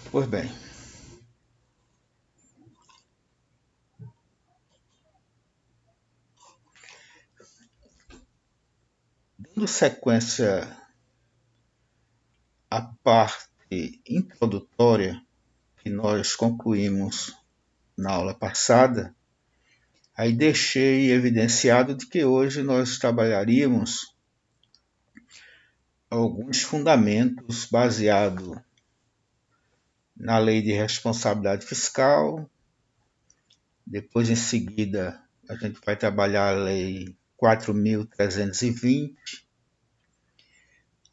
Pois bem, dando sequência à parte introdutória que nós concluímos na aula passada, aí deixei evidenciado de que hoje nós trabalharíamos alguns fundamentos baseados na lei de responsabilidade fiscal. Depois, em seguida, a gente vai trabalhar a lei 4.320,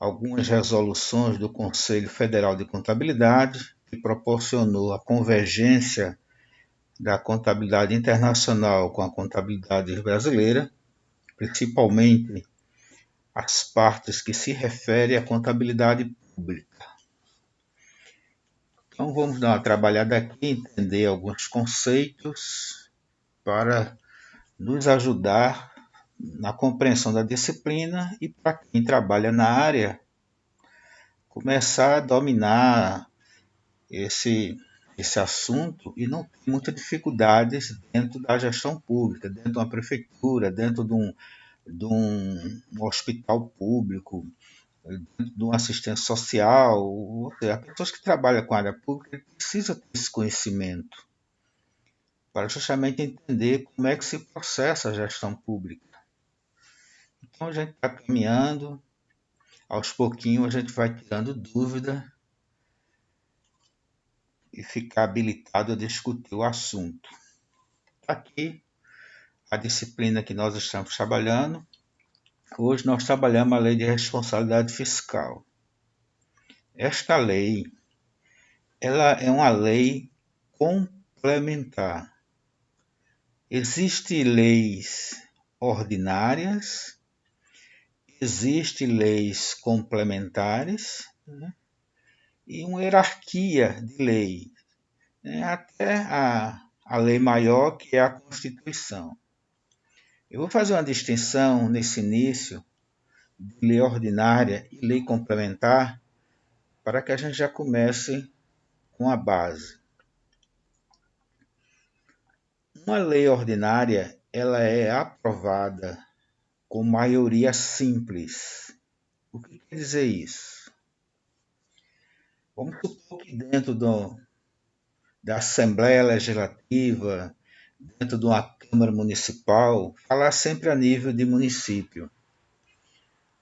algumas resoluções do Conselho Federal de Contabilidade, que proporcionou a convergência da contabilidade internacional com a contabilidade brasileira, principalmente as partes que se referem à contabilidade pública. Então vamos dar uma trabalhada aqui, entender alguns conceitos para nos ajudar na compreensão da disciplina e para quem trabalha na área começar a dominar esse assunto e não ter muitas dificuldades dentro da gestão pública, dentro de uma prefeitura, dentro de um hospital público, dentro de uma assistência social. Ou seja, as pessoas que trabalham com a área pública precisam ter esse conhecimento para justamente entender como é que se processa a gestão pública. Então a gente está caminhando, aos pouquinhos a gente vai tirando dúvida e ficar habilitado a discutir o assunto. Aqui, a disciplina que nós estamos trabalhando, hoje nós trabalhamos a lei de responsabilidade fiscal. Esta lei, ela é uma lei complementar. Existem leis ordinárias, existem leis complementares, né? E uma hierarquia de lei, né? Até a lei maior, que é a Constituição. Eu vou fazer uma distinção nesse início de lei ordinária e lei complementar para que a gente já comece com a base. Uma lei ordinária, ela é aprovada com maioria simples. O que quer dizer isso? Vamos supor que dentro da Assembleia Legislativa, dentro de uma Câmara Municipal, falar sempre a nível de município.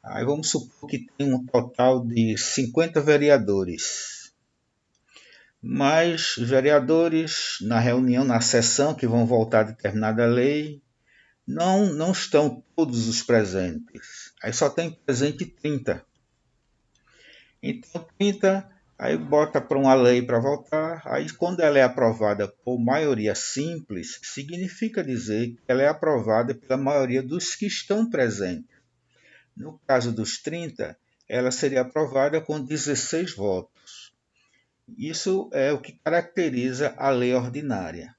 Aí vamos supor que tem um total de 50 vereadores. Mas os vereadores, na reunião, na sessão que vão votar determinada lei, não estão todos os presentes. Aí só tem presente 30. Então 30, aí bota para uma lei para votar. Aí quando ela é aprovada por maioria simples, significa dizer que ela é aprovada pela maioria dos que estão presentes. No caso dos 30, ela seria aprovada com 16 votos. Isso é o que caracteriza a lei ordinária.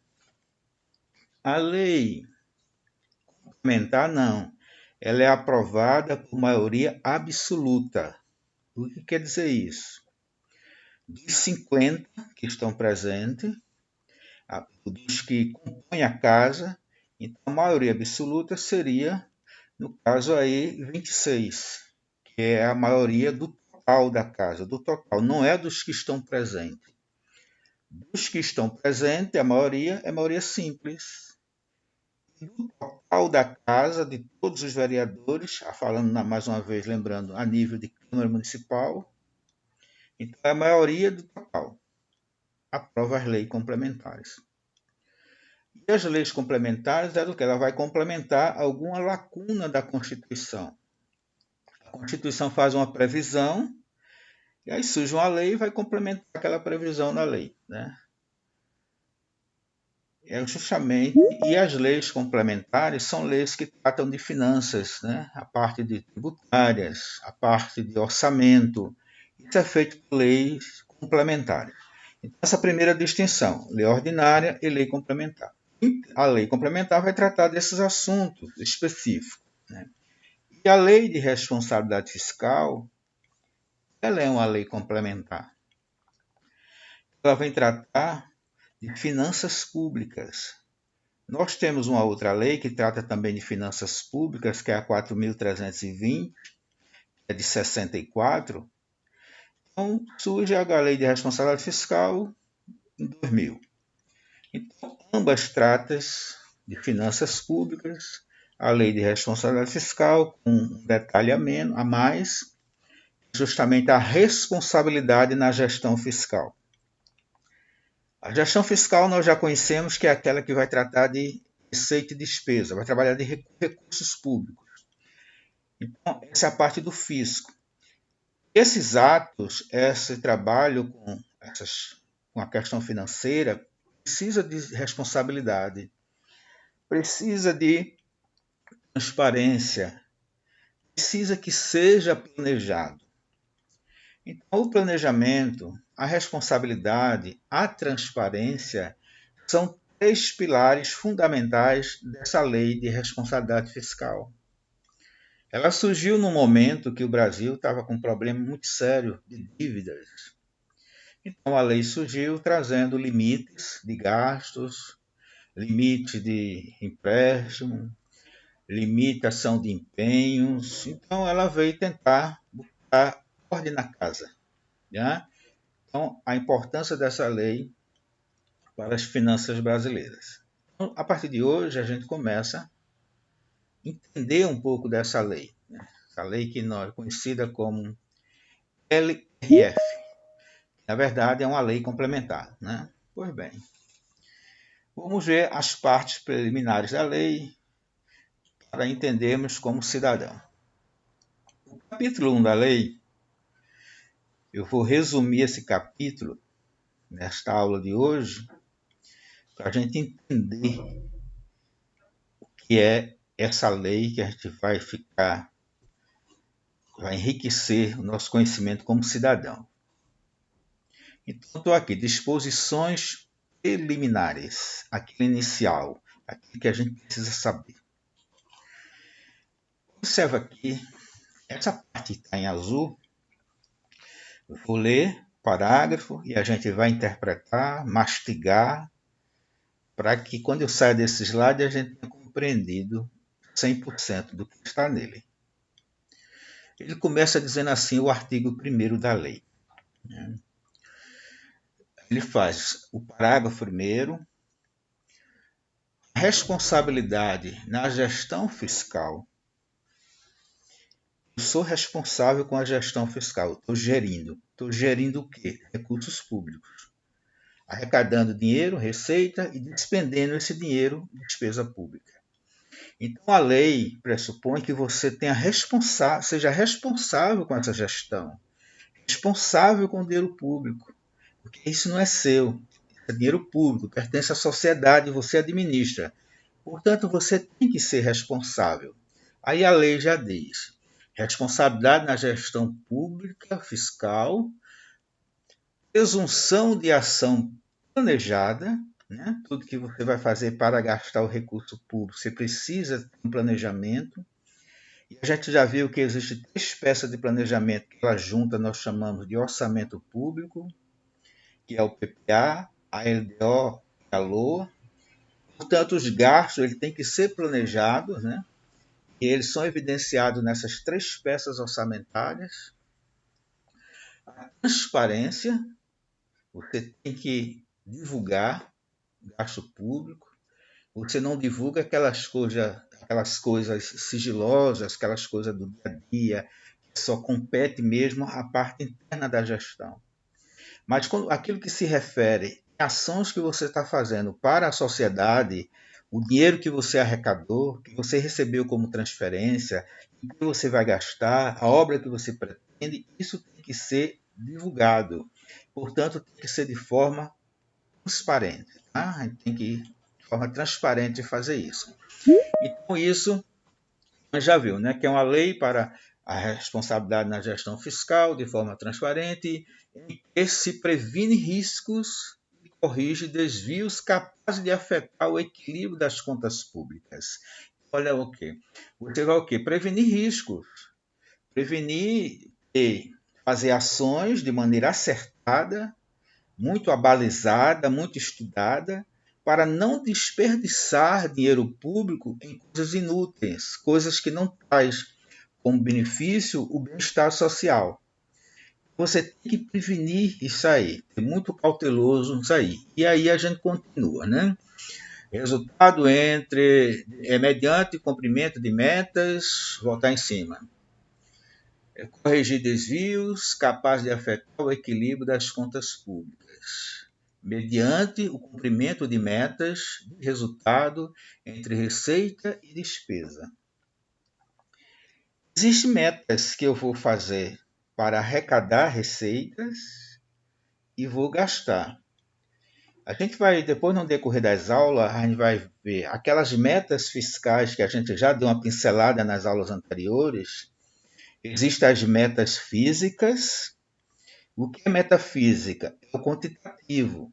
A lei complementar, não. Ela é aprovada por maioria absoluta. O que quer dizer isso? Dos 50 que estão presentes, dos que compõem a casa, então a maioria absoluta seria, no caso aí, 26, que é a maioria do total da casa, do total, não é dos que estão presentes. Dos que estão presentes, a maioria é maioria simples. Do total da casa, de todos os vereadores, falando mais uma vez, lembrando, a nível de Câmara Municipal, então é a maioria do total. Aprova as leis complementares. E as leis complementares é do que ela vai complementar alguma lacuna da Constituição. A Constituição faz uma previsão, e aí surge uma lei e vai complementar aquela previsão na lei, né? É justamente, e as leis complementares são leis que tratam de finanças, né? A parte de tributárias, a parte de orçamento. Isso é feito por leis complementares. Então, essa primeira distinção, lei ordinária e lei complementar. A lei complementar vai tratar desses assuntos específicos, né? E a lei de responsabilidade fiscal, ela é uma lei complementar. ela vem tratar de finanças públicas. Nós temos uma outra lei que trata também de finanças públicas, que é a 4.320, que é de 64. Então, surge a Lei de Responsabilidade Fiscal em 2000. Então, ambas tratam de finanças públicas, a Lei de Responsabilidade Fiscal, com um detalhe a mais, justamente a responsabilidade na gestão fiscal. A gestão fiscal nós já conhecemos que é aquela que vai tratar de receita e despesa, vai trabalhar de recursos públicos. Então, essa é a parte do fisco. Esses atos, esse trabalho com a questão financeira, precisa de responsabilidade, precisa de transparência, precisa que seja planejado. Então, o planejamento, a responsabilidade, a transparência são três pilares fundamentais dessa lei de responsabilidade fiscal. Ela surgiu num momento que o Brasil estava com um problema muito sério de dívidas. Então, a lei surgiu trazendo limites de gastos, limite de empréstimo, limitação de empenhos. Então, ela veio tentar botar ordem na casa. Né? Então, a importância dessa lei para as finanças brasileiras. Então, a partir de hoje, a gente começa a entender um pouco dessa lei. Né? Essa lei que nós conhecida como LRF. Na verdade, é uma lei complementar. Né? Pois bem, vamos ver as partes preliminares da lei para entendermos como cidadão. O capítulo 1 da lei, eu vou resumir esse capítulo nesta aula de hoje, para a gente entender o que é essa lei que a gente vai enriquecer o nosso conhecimento como cidadão. Então, estou aqui, disposições preliminares, aquilo inicial, aquilo que a gente precisa saber. Observa aqui, essa parte está em azul, eu vou ler o parágrafo e a gente vai interpretar, mastigar, para que quando eu sair desse slide a gente tenha compreendido 100% do que está nele. Ele começa dizendo assim o artigo 1º da lei. Ele faz o parágrafo 1º, responsabilidade na gestão fiscal. Eu sou responsável com a gestão fiscal, estou gerindo. Estou gerindo o quê? Recursos públicos. Arrecadando dinheiro, receita e despendendo esse dinheiro em despesa pública. Então a lei pressupõe que você seja responsável com essa gestão, responsável com o dinheiro público, porque isso não é seu, é dinheiro público, pertence à sociedade, você administra. Portanto, você tem que ser responsável. Aí a lei já diz: responsabilidade na gestão pública, fiscal, presunção de ação planejada, né? Tudo que você vai fazer para gastar o recurso público, você precisa de um planejamento. E a gente já viu que existe 3 peças de planejamento que ela junta, nós chamamos de orçamento público, que é o PPA, a LDO e a LOA. Portanto, os gastos ele tem que ser planejados, né? E eles são evidenciados nessas 3 peças orçamentárias. A transparência, você tem que divulgar gasto público, você não divulga aquelas coisas sigilosas, aquelas coisas do dia a dia, que só compete mesmo à parte interna da gestão. Mas aquilo que se refere a ações que você está fazendo para a sociedade, o dinheiro que você arrecadou, que você recebeu como transferência, o que você vai gastar, a obra que você pretende, isso tem que ser divulgado. Portanto, tem que ser de forma transparente. Tá? A gente tem que ir de forma transparente fazer isso. Então, isso já viu, né? Que é uma lei para a responsabilidade na gestão fiscal de forma transparente, em que se previne riscos e corrige desvios capazes de afetar o equilíbrio das contas públicas. Olha o quê? Você vai o quê? Prevenir riscos. Prevenir e fazer ações de maneira acertada muito abalizada, muito estudada, para não desperdiçar dinheiro público em coisas inúteis, coisas que não traz como benefício o bem-estar social. Você tem que prevenir isso aí, ser muito cauteloso nisso aí. E aí a gente continua, né? Resultado mediante cumprimento de metas, voltar em cima. Corrigir desvios capazes de afetar o equilíbrio das contas públicas, mediante o cumprimento de metas de resultado entre receita e despesa. Existem metas que eu vou fazer para arrecadar receitas e vou gastar. A gente vai, depois no decorrer das aulas, a gente vai ver aquelas metas fiscais que a gente já deu uma pincelada nas aulas anteriores. Existem as metas físicas. O que é metafísica? É o quantitativo.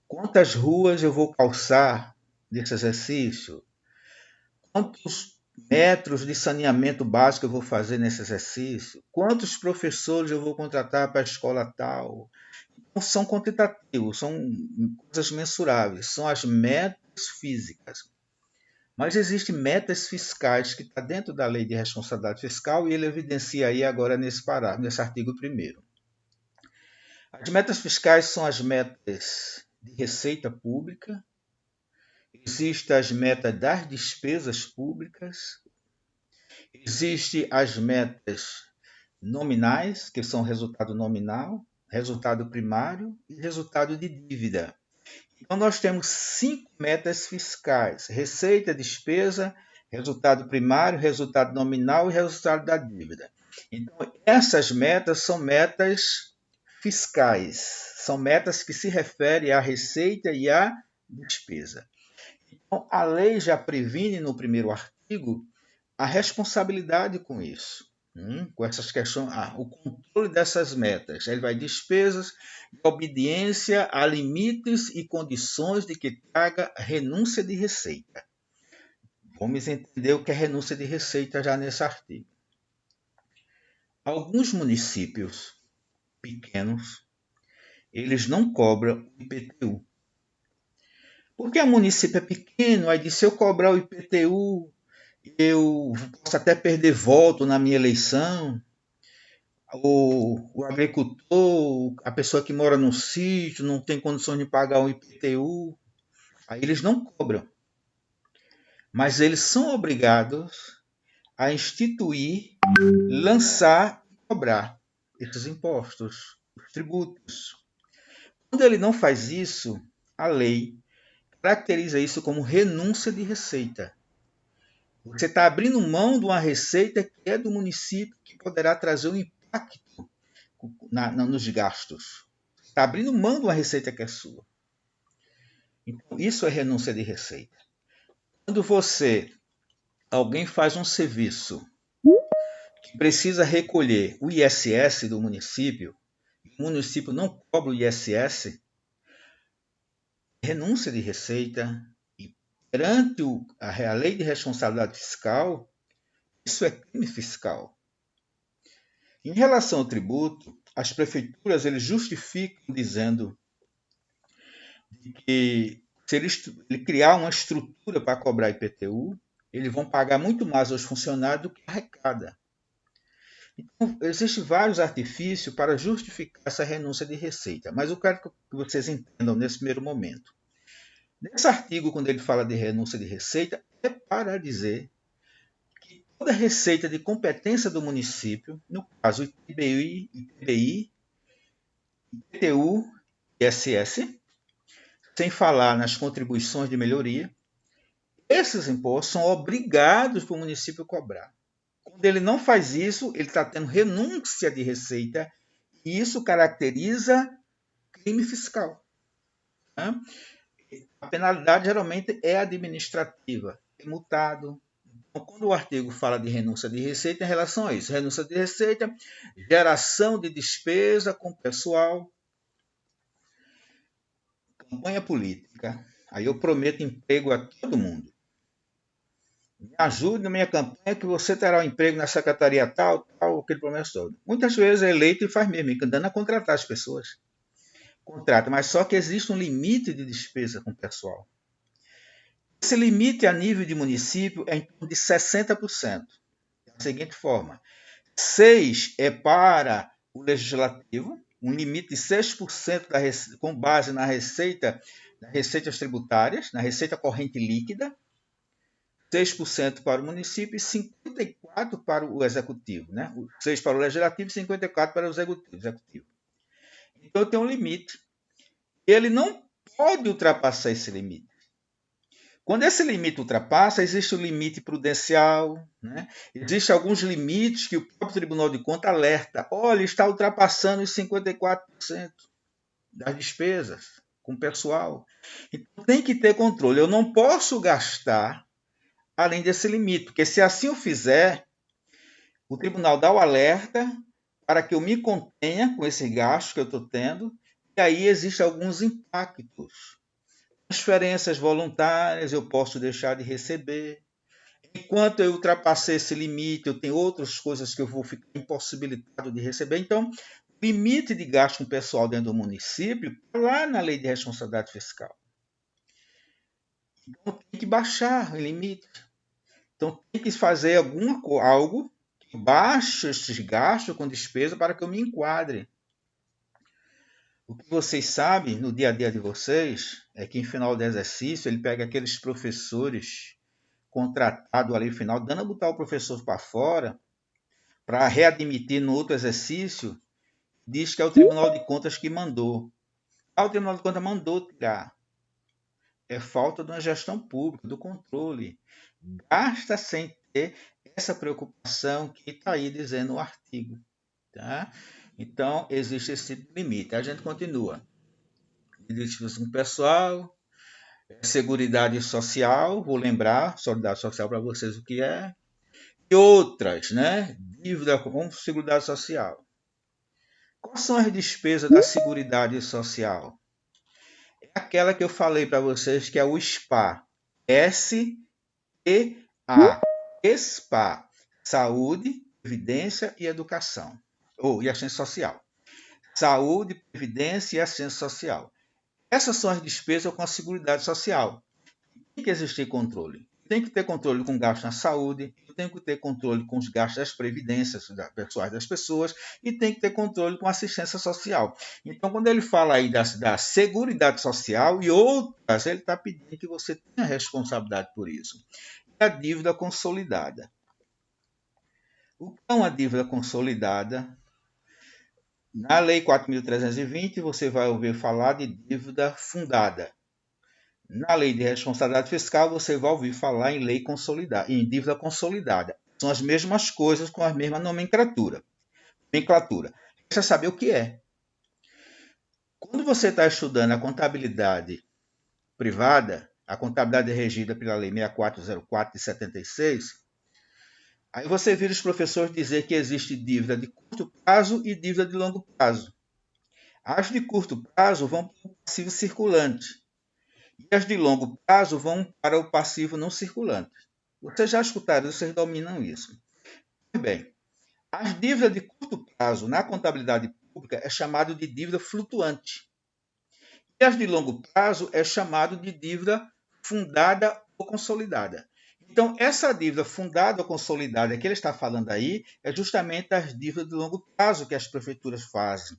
Quantas ruas eu vou calçar nesse exercício? Quantos metros de saneamento básico eu vou fazer nesse exercício? Quantos professores eu vou contratar para a escola tal? Não são quantitativos, são coisas mensuráveis, são as metas físicas. Mas existem metas fiscais que está dentro da lei de responsabilidade fiscal e ele evidencia aí agora nesse parágrafo, nesse artigo 1º. As metas fiscais são as metas de receita pública, existem as metas das despesas públicas, existem as metas nominais, que são resultado nominal, resultado primário e resultado de dívida. Então, nós temos 5 metas fiscais: receita, despesa, resultado primário, resultado nominal e resultado da dívida. Então, essas metas são metas fiscais, são metas que se referem à receita e à despesa. Então, a lei já previne no primeiro artigo a responsabilidade com isso, com essas questões, o controle dessas metas. Ele vai despesas e obediência a limites e condições de que traga renúncia de receita. Vamos entender o que é renúncia de receita já nesse artigo. Alguns municípios pequenos, eles não cobram o IPTU. Porque o município é pequeno, aí diz, se eu cobrar o IPTU, eu posso até perder voto na minha eleição. O agricultor, a pessoa que mora no sítio, não tem condições de pagar o IPTU, aí eles não cobram. Mas eles são obrigados a instituir, lançar e cobrar esses impostos, os tributos. Quando ele não faz isso, a lei caracteriza isso como renúncia de receita. Você está abrindo mão de uma receita que é do município, que poderá trazer um impacto nos gastos. Está abrindo mão de uma receita que é sua. Então, isso é renúncia de receita. Quando alguém faz um serviço que precisa recolher o ISS do município, e o município não cobra o ISS, renúncia de receita, e perante a lei de responsabilidade fiscal, isso é crime fiscal. Em relação ao tributo, as prefeituras eles justificam dizendo que se ele criar uma estrutura para cobrar IPTU, eles vão pagar muito mais aos funcionários do que arrecada. Então, existem vários artifícios para justificar essa renúncia de receita, mas eu quero que vocês entendam nesse primeiro momento. Nesse artigo, quando ele fala de renúncia de receita, é para dizer que toda receita de competência do município, no caso ITBI, IPTU e ISS, sem falar nas contribuições de melhoria, esses impostos são obrigados para o município cobrar. Quando ele não faz isso, ele está tendo renúncia de receita e isso caracteriza crime fiscal. A penalidade geralmente é administrativa, é multado. Então, quando o artigo fala de renúncia de receita, em relação a isso, renúncia de receita, geração de despesa com pessoal, campanha política. Aí eu prometo emprego a todo mundo. Me ajude na minha campanha que você terá um emprego na secretaria tal, aquele promessa todo. Muitas vezes é eleito e faz mesmo, andando a contratar as pessoas. contrata, mas só que existe um limite de despesa com o pessoal. Esse limite a nível de município é em torno de 60%. Da seguinte forma: 6 é para o legislativo, um limite de 6% com base na receita, nas receitas tributárias, na receita corrente líquida, 6% para o município e 54% para o executivo. Né? 6 para o legislativo e 54% para o executivo. Então tem um limite. Ele não pode ultrapassar esse limite. Quando esse limite ultrapassa, existe o limite prudencial, né? Existem alguns limites que o próprio Tribunal de Contas alerta. Olha, está ultrapassando os 54% das despesas com o pessoal. Então tem que ter controle. Eu não posso gastar além desse limite, porque se assim eu fizer, o tribunal dá o alerta para que eu me contenha com esse gasto que eu estou tendo, e aí existem alguns impactos. Transferências voluntárias eu posso deixar de receber. Enquanto eu ultrapassei esse limite, eu tenho outras coisas que eu vou ficar impossibilitado de receber. Então, o limite de gasto com pessoal dentro do município está lá na lei de responsabilidade fiscal. Então, tem que baixar o limite. Então, tem que fazer algo que baixe esses gastos com despesa para que eu me enquadre. O que vocês sabem no dia a dia de vocês é que em final de exercício ele pega aqueles professores contratados ali no final, dando a botar o professor para fora, para readmitir no outro exercício, diz que é o Tribunal de Contas que mandou. O Tribunal de Contas mandou tirar. É falta de uma gestão pública, do controle. Gasta sem ter essa preocupação que está aí dizendo o artigo. Tá? Então, existe esse limite. A gente continua. Identificação pessoal, Seguridade Social, vou lembrar, Solidariedade Social para vocês o que é, e outras, né? Dívida com Seguridade Social. Quais são as despesas da Seguridade Social? É aquela que eu falei para vocês que é o SPA. S-E-A. SPA. Saúde, Previdência e Educação. E Assistência Social. Saúde, Previdência e Assistência Social. Essas são as despesas com a Seguridade Social. Tem que existir controle. Tem que ter controle com gastos na saúde, tem que ter controle com os gastos das previdências pessoais das pessoas e tem que ter controle com a assistência social. Então, quando ele fala aí da Seguridade Social e outras, ele está pedindo que você tenha responsabilidade por isso. E a dívida consolidada. O que é uma dívida consolidada? Na Lei 4.320, você vai ouvir falar de dívida fundada. Na lei de responsabilidade fiscal, você vai ouvir falar em lei consolidada, em dívida consolidada. São as mesmas coisas com a mesma nomenclatura. Precisa saber o que é. Quando você está estudando a contabilidade privada, a contabilidade é regida pela Lei 6404 de 76, aí você vira os professores dizer que existe dívida de curto prazo e dívida de longo prazo. As de curto prazo vão para o passivo circulante. E as de longo prazo vão para o passivo não circulante. Vocês já escutaram, vocês dominam isso. Bem, as dívidas de curto prazo na contabilidade pública é chamado de dívida flutuante. E as de longo prazo é chamado de dívida fundada ou consolidada. Então, essa dívida fundada ou consolidada que ele está falando aí é justamente as dívidas de longo prazo que as prefeituras fazem.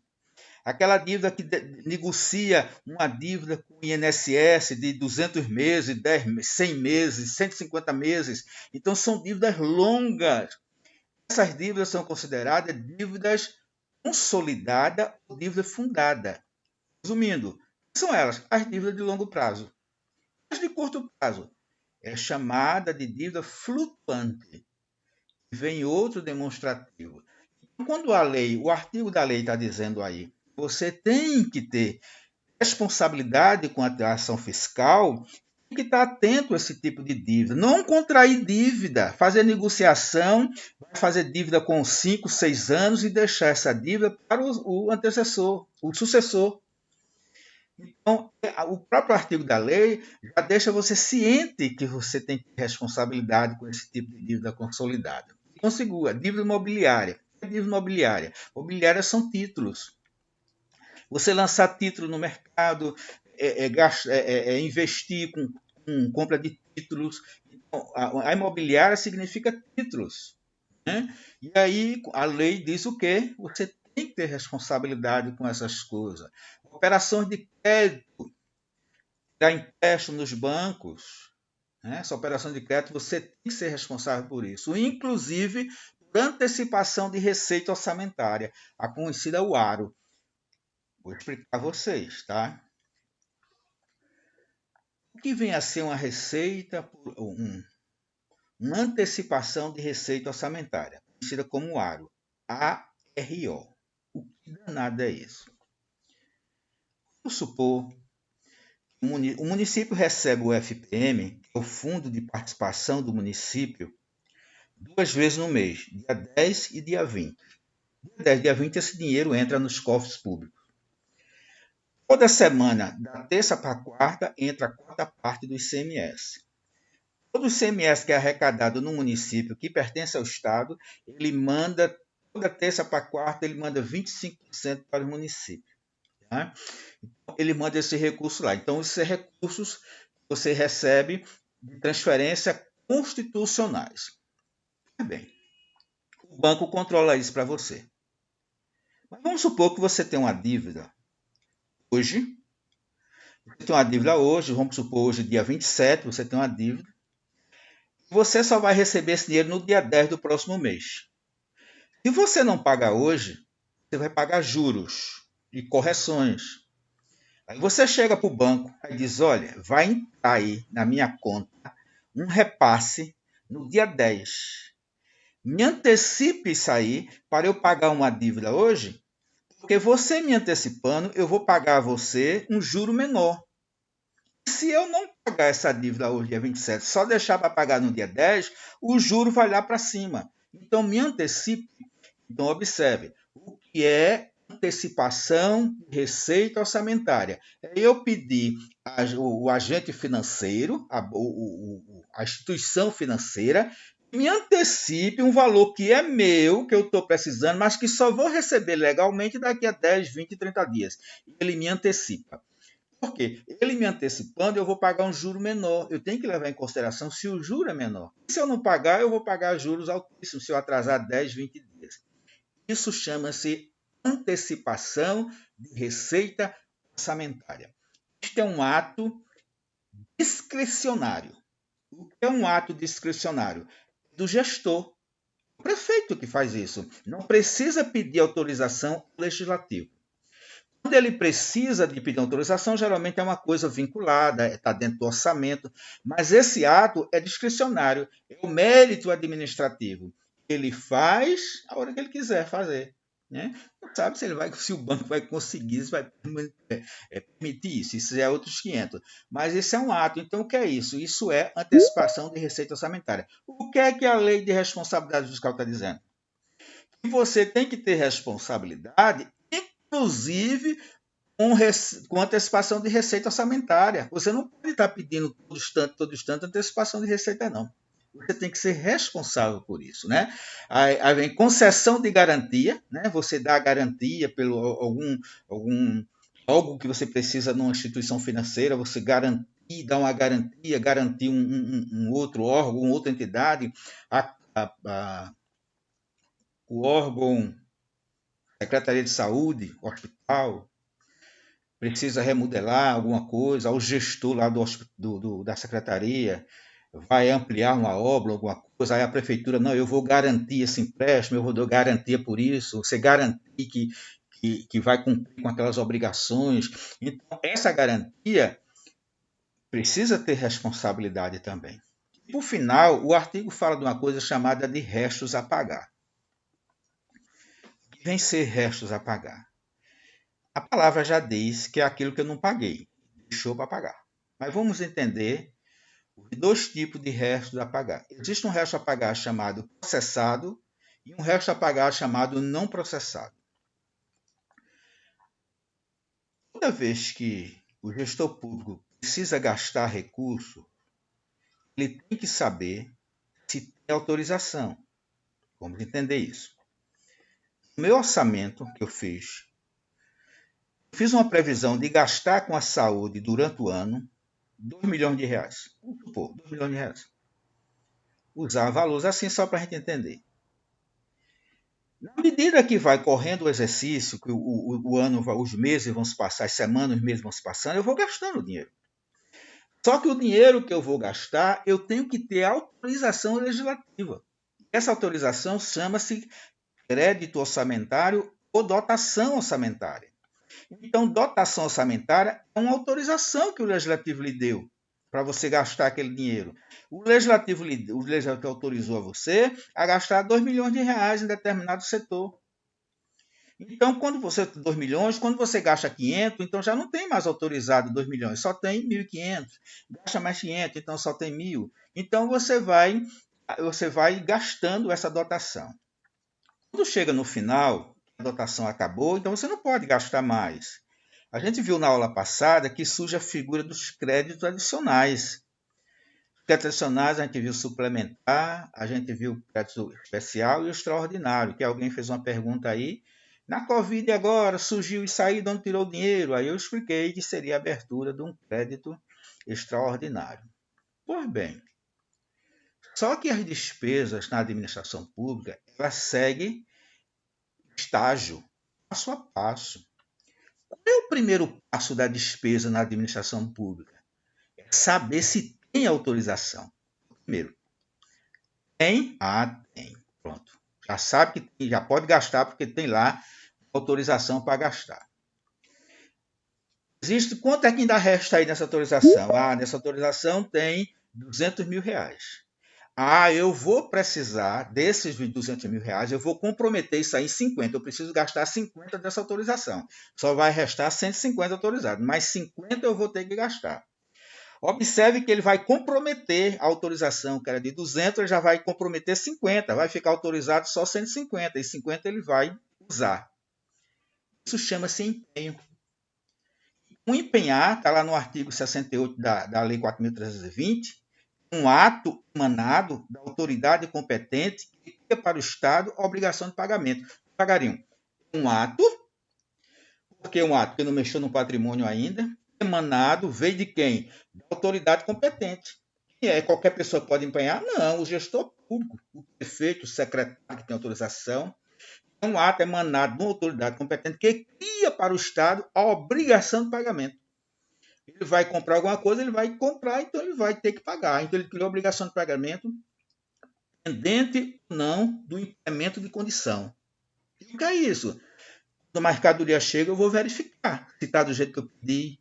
Aquela dívida que negocia uma dívida com o INSS de 200 meses, 100 meses, 150 meses. Então, são dívidas longas. Essas dívidas são consideradas dívidas consolidadas ou dívida fundada. Resumindo, são elas as dívidas de longo prazo. As de curto prazo é chamada de dívida flutuante. Vem outro demonstrativo. Quando a lei, o artigo da lei está dizendo aí, você tem que ter responsabilidade com a ação fiscal, tem que estar atento a esse tipo de dívida. Não contrair dívida, fazer negociação, vai fazer dívida com 5, 6 anos e deixar essa dívida para o antecessor, o sucessor. Então, o próprio artigo da lei já deixa você ciente que você tem que ter responsabilidade com esse tipo de dívida consolidada. Conseguiu, a dívida imobiliária. Dívida imobiliária. Imobiliária são títulos. Você lançar título no mercado, investir com compra de títulos. Então, a imobiliária significa títulos. Né? E aí a lei diz o quê? Você tem que ter responsabilidade com essas coisas. Operações de crédito, dar empréstimo nos bancos, né? Essa operação de crédito você tem que ser responsável por isso, inclusive por antecipação de receita orçamentária, a conhecida UARO. Vou explicar a vocês, tá? O que vem a ser uma receita, uma antecipação de receita orçamentária, conhecida como ARO. ARO. O que danado é isso? Vamos supor que o município recebe o FPM, que é o Fundo de Participação do Município, 2 vezes no mês, dia 10 e dia 20. Dia 10 e dia 20 esse dinheiro entra nos cofres públicos. Toda semana, da terça para a quarta, entra a quarta parte do ICMS. Todo o ICMS que é arrecadado no município, que pertence ao Estado, ele manda, toda terça para a quarta, ele manda 25% para o município. Tá? Então, ele manda esse recurso lá. Então, esses recursos você recebe de transferência constitucionais. Bem, o banco controla isso para você. Mas vamos supor que você tem uma dívida hoje. Você tem uma dívida hoje, vamos supor hoje, dia 27, você tem uma dívida. Você só vai receber esse dinheiro no dia 10 do próximo mês. Se você não pagar hoje, você vai pagar juros e correções. Aí você chega para o banco e diz, olha, vai entrar aí na minha conta um repasse no dia 10. Me antecipe isso aí para eu pagar uma dívida hoje, porque você me antecipando, eu vou pagar a você um juro menor. Se eu não pagar essa dívida hoje, dia 27, só deixar para pagar no dia 10, o juro vai lá para cima. Então, me antecipe. Então, observe, o que é antecipação de receita orçamentária? É eu pedir o agente financeiro, a instituição financeira, me antecipe um valor que é meu, que eu estou precisando, mas que só vou receber legalmente daqui a 10, 20, 30 dias. Ele me antecipa. Por quê? Ele me antecipando, eu vou pagar um juro menor. Eu tenho que levar em consideração se o juro é menor. Se eu não pagar, eu vou pagar juros altíssimos se eu atrasar 10, 20 dias. Isso chama-se antecipação de receita orçamentária. Isto é um ato discricionário. O que é um ato discricionário? Do gestor. O prefeito que faz isso. Não precisa pedir autorização ao legislativo. Quando ele precisa de pedir autorização, geralmente é uma coisa vinculada, está dentro do orçamento, mas esse ato é discricionário, é o mérito administrativo. Ele faz a hora que ele quiser fazer. Né? Não sabe se o banco vai conseguir, se vai permitir isso. Isso é outros 500. Mas esse é um ato. Então, o que é isso? Isso é antecipação de receita orçamentária. O que é que a lei de responsabilidade fiscal está dizendo? Que você tem que ter responsabilidade, inclusive com antecipação de receita orçamentária. Você não pode estar pedindo todo instante antecipação de receita, não. Você tem que ser responsável por isso, né? Aí vem concessão de garantia, né? Você dá garantia pelo algo que você precisa numa instituição financeira, você garantir, dar uma garantia, garantir um outro órgão, uma outra entidade, o órgão, Secretaria de Saúde, hospital, precisa remodelar alguma coisa, o gestor lá da secretaria vai ampliar uma obra, alguma coisa, aí a prefeitura, não, eu vou garantir esse empréstimo, eu vou dar garantia por isso, você garantir que vai cumprir com aquelas obrigações. Então, essa garantia precisa ter responsabilidade também. Por final, o artigo fala de uma coisa chamada de restos a pagar. O que vem ser restos a pagar? A palavra já diz que é aquilo que eu não paguei, deixou para pagar. Mas vamos entender os dois tipos de restos a pagar. Existe um resto a pagar chamado processado e um resto a pagar chamado não processado. Toda vez que o gestor público precisa gastar recurso, ele tem que saber se tem autorização. Vamos entender isso. No meu orçamento que eu fiz, Fiz uma previsão de gastar com a saúde durante o ano R$ 2 milhões. Vamos supor, R$ 2 milhões. Usar valores assim só para a gente entender. Na medida que vai correndo o exercício, que o ano, os meses vão se passar, as semanas, os meses vão se passando, eu vou gastando dinheiro. Só que o dinheiro que eu vou gastar, eu tenho que ter autorização legislativa. Essa autorização chama-se crédito orçamentário ou dotação orçamentária. Então, dotação orçamentária é uma autorização que o legislativo lhe deu para você gastar aquele dinheiro. O legislativo autorizou a você a gastar R$ 2 milhões em determinado setor. Então, quando você tem 2 milhões, quando você gasta 500, então já não tem mais autorizado 2 milhões, só tem 1.500. Gasta mais 500, então só tem 1.000. Então você vai gastando essa dotação. Quando chega no final, a dotação acabou, então você não pode gastar mais. A gente viu na aula passada que surge a figura dos créditos adicionais. Os créditos adicionais a gente viu suplementar, a gente viu crédito especial e o extraordinário, que alguém fez uma pergunta aí. Na Covid agora surgiu isso aí, de onde tirou o dinheiro? Aí eu expliquei que seria a abertura de um crédito extraordinário. Pois bem, só que as despesas na administração pública, elas seguem estágio, passo a passo. Qual é o primeiro passo da despesa na administração pública? É saber se tem autorização. Primeiro, tem? Ah, tem. Pronto. Já sabe que já pode gastar porque tem lá autorização para gastar. Existe quanto é que ainda resta aí nessa autorização? Ah, nessa autorização tem R$ 200 mil. Ah, eu vou precisar desses R$ 200 mil, eu vou comprometer isso aí em 50. Eu preciso gastar 50 dessa autorização. Só vai restar 150 autorizados, mas 50 eu vou ter que gastar. Observe que ele vai comprometer a autorização, que era de 200, ele já vai comprometer 50, vai ficar autorizado só 150, e 50 ele vai usar. Isso chama-se empenho. O empenhar, está lá no artigo 68 da Lei 4.320, um ato emanado da autoridade competente que cria para o Estado a obrigação de pagamento. Pagariam um ato, porque um ato que não mexeu no patrimônio ainda, emanado, veio de quem? Da autoridade competente. E é qualquer pessoa pode empenhar? Não, o gestor público, o prefeito, o secretário que tem autorização. É um ato emanado de uma autoridade competente que cria para o Estado a obrigação de pagamento. Ele vai comprar alguma coisa, ele vai comprar, então ele vai ter que pagar. Então ele criou a obrigação de pagamento, pendente ou não do incremento de condição. E o que é isso? Quando a mercadoria chega, eu vou verificar se está do jeito que eu pedi.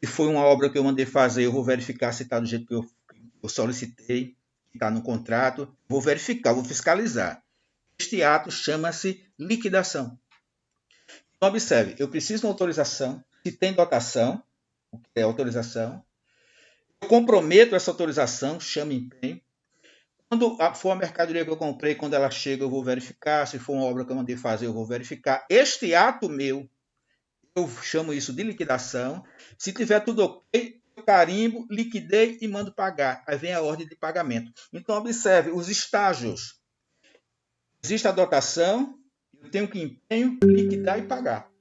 Se foi uma obra que eu mandei fazer, eu vou verificar se está do jeito que eu solicitei, se está no contrato. Vou verificar, vou fiscalizar. Este ato chama-se liquidação. Então, observe, eu preciso de uma autorização, se tem dotação, o que é autorização. Eu comprometo essa autorização, chama empenho. Quando for a mercadoria que eu comprei, quando ela chega, eu vou verificar. Se for uma obra que eu mandei fazer, eu vou verificar. Este ato meu, eu chamo isso de liquidação. Se tiver tudo ok, eu carimbo, liquidei e mando pagar. Aí vem a ordem de pagamento. Então, observe os estágios. Existe a dotação, eu tenho que empenho, liquidar e pagar.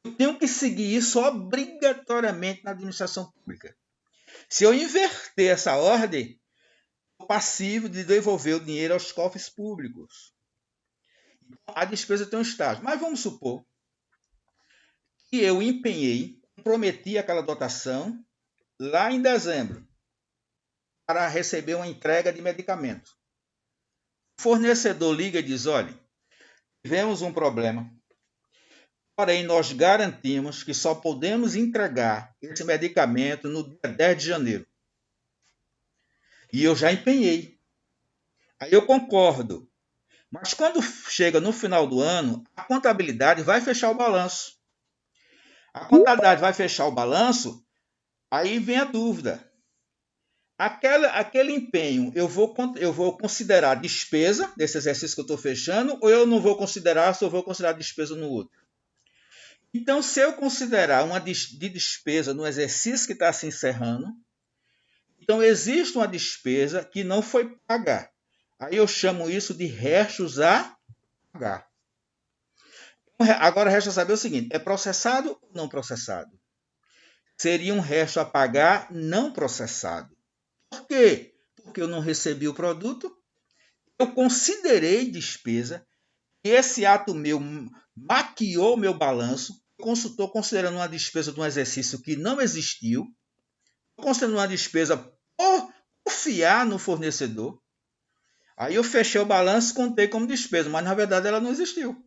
Eu tenho que seguir isso obrigatoriamente na administração pública. Se eu inverter essa ordem, estou passivo de devolver o dinheiro aos cofres públicos. A despesa tem um estágio. Mas vamos supor que eu empenhei, comprometi aquela dotação lá em dezembro para receber uma entrega de medicamento. O fornecedor liga e diz, olha, tivemos um problema, porém nós garantimos que só podemos entregar esse medicamento no dia 10 de janeiro. E eu já empenhei. Aí eu concordo. Mas quando chega no final do ano, a contabilidade vai fechar o balanço. A contabilidade vai fechar o balanço, aí vem a dúvida. Aquele empenho, eu vou considerar despesa desse exercício que eu estou fechando, ou eu não vou considerar, se eu vou considerar despesa no outro? Então, se eu considerar uma de despesa no exercício que está se encerrando, então existe uma despesa que não foi paga. Aí eu chamo isso de restos a pagar. Agora resta saber o seguinte: é processado ou não processado? Seria um resto a pagar não processado. Por quê? Porque eu não recebi o produto, eu considerei despesa, e esse ato meu maquiou meu balanço, estou considerando uma despesa de um exercício que não existiu, estou considerando uma despesa por confiar no fornecedor. Aí eu fechei o balanço e contei como despesa, mas na verdade ela não existiu.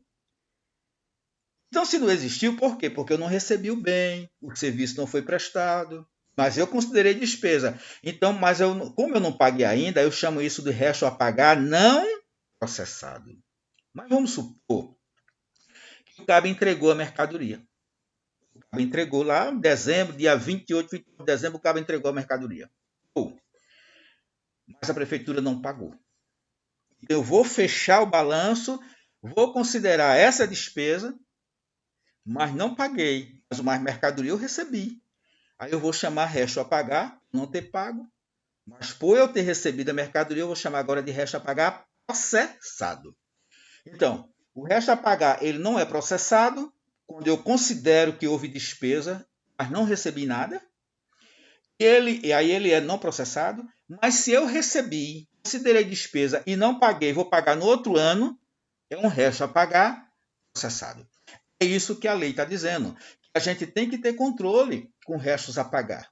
Então, se não existiu, por quê? Porque eu não recebi o bem, o serviço não foi prestado, mas eu considerei despesa. Então, mas como eu não paguei ainda, eu chamo isso de resto a pagar não processado. Mas vamos supor que o cabo entregou a mercadoria. O cabo entregou lá em dezembro, dia 28, 29 de dezembro, o cabo entregou a mercadoria. Mas a prefeitura não pagou. Eu vou fechar o balanço, vou considerar essa despesa, mas não paguei. Mas mais mercadoria eu recebi. Aí eu vou chamar resto a pagar, não ter pago, mas por eu ter recebido a mercadoria, eu vou chamar agora de resto a pagar processado. Então, o resto a pagar, ele não é processado quando eu considero que houve despesa, mas não recebi nada. E aí ele é não processado, mas se eu recebi, considerei despesa e não paguei, vou pagar no outro ano, é um resto a pagar processado. É isso que a lei está dizendo. A gente tem que ter controle com restos a pagar,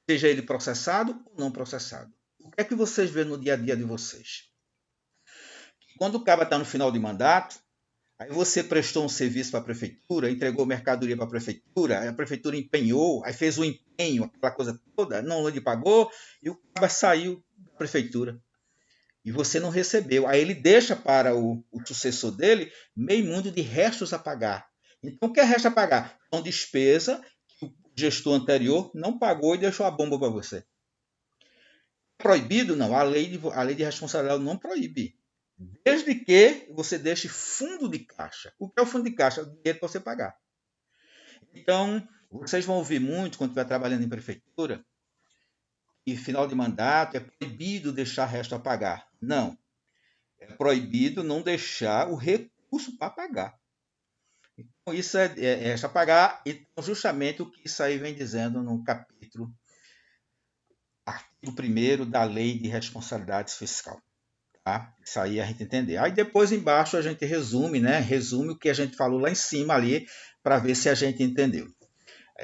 seja ele processado ou não processado. O que é que vocês vêem no dia a dia de vocês? Quando o cara está no final de mandato, aí você prestou um serviço para a prefeitura, entregou mercadoria para a prefeitura empenhou, aí fez o empenho, aquela coisa toda, não lhe pagou, e o cara saiu da prefeitura. E você não recebeu. Aí ele deixa para o sucessor dele meio mundo de restos a pagar. Então, o que é resto a pagar? São despesa que o gestor anterior não pagou e deixou a bomba para você. Proibido? Não. A lei de responsabilidade não proíbe. Desde que você deixe fundo de caixa. O que é o fundo de caixa? O dinheiro para você pagar. Então, vocês vão ouvir muito quando estiver trabalhando em prefeitura, e final de mandato é proibido deixar resto a pagar. Não. É proibido não deixar o recurso para pagar. Então, isso é resto a pagar, e justamente o que isso aí vem dizendo no capítulo, artigo 1º da Lei de Responsabilidade Fiscal. Tá? Isso aí a gente entender. Aí depois embaixo a gente resume, né? Resume o que a gente falou lá em cima ali, para ver se a gente entendeu.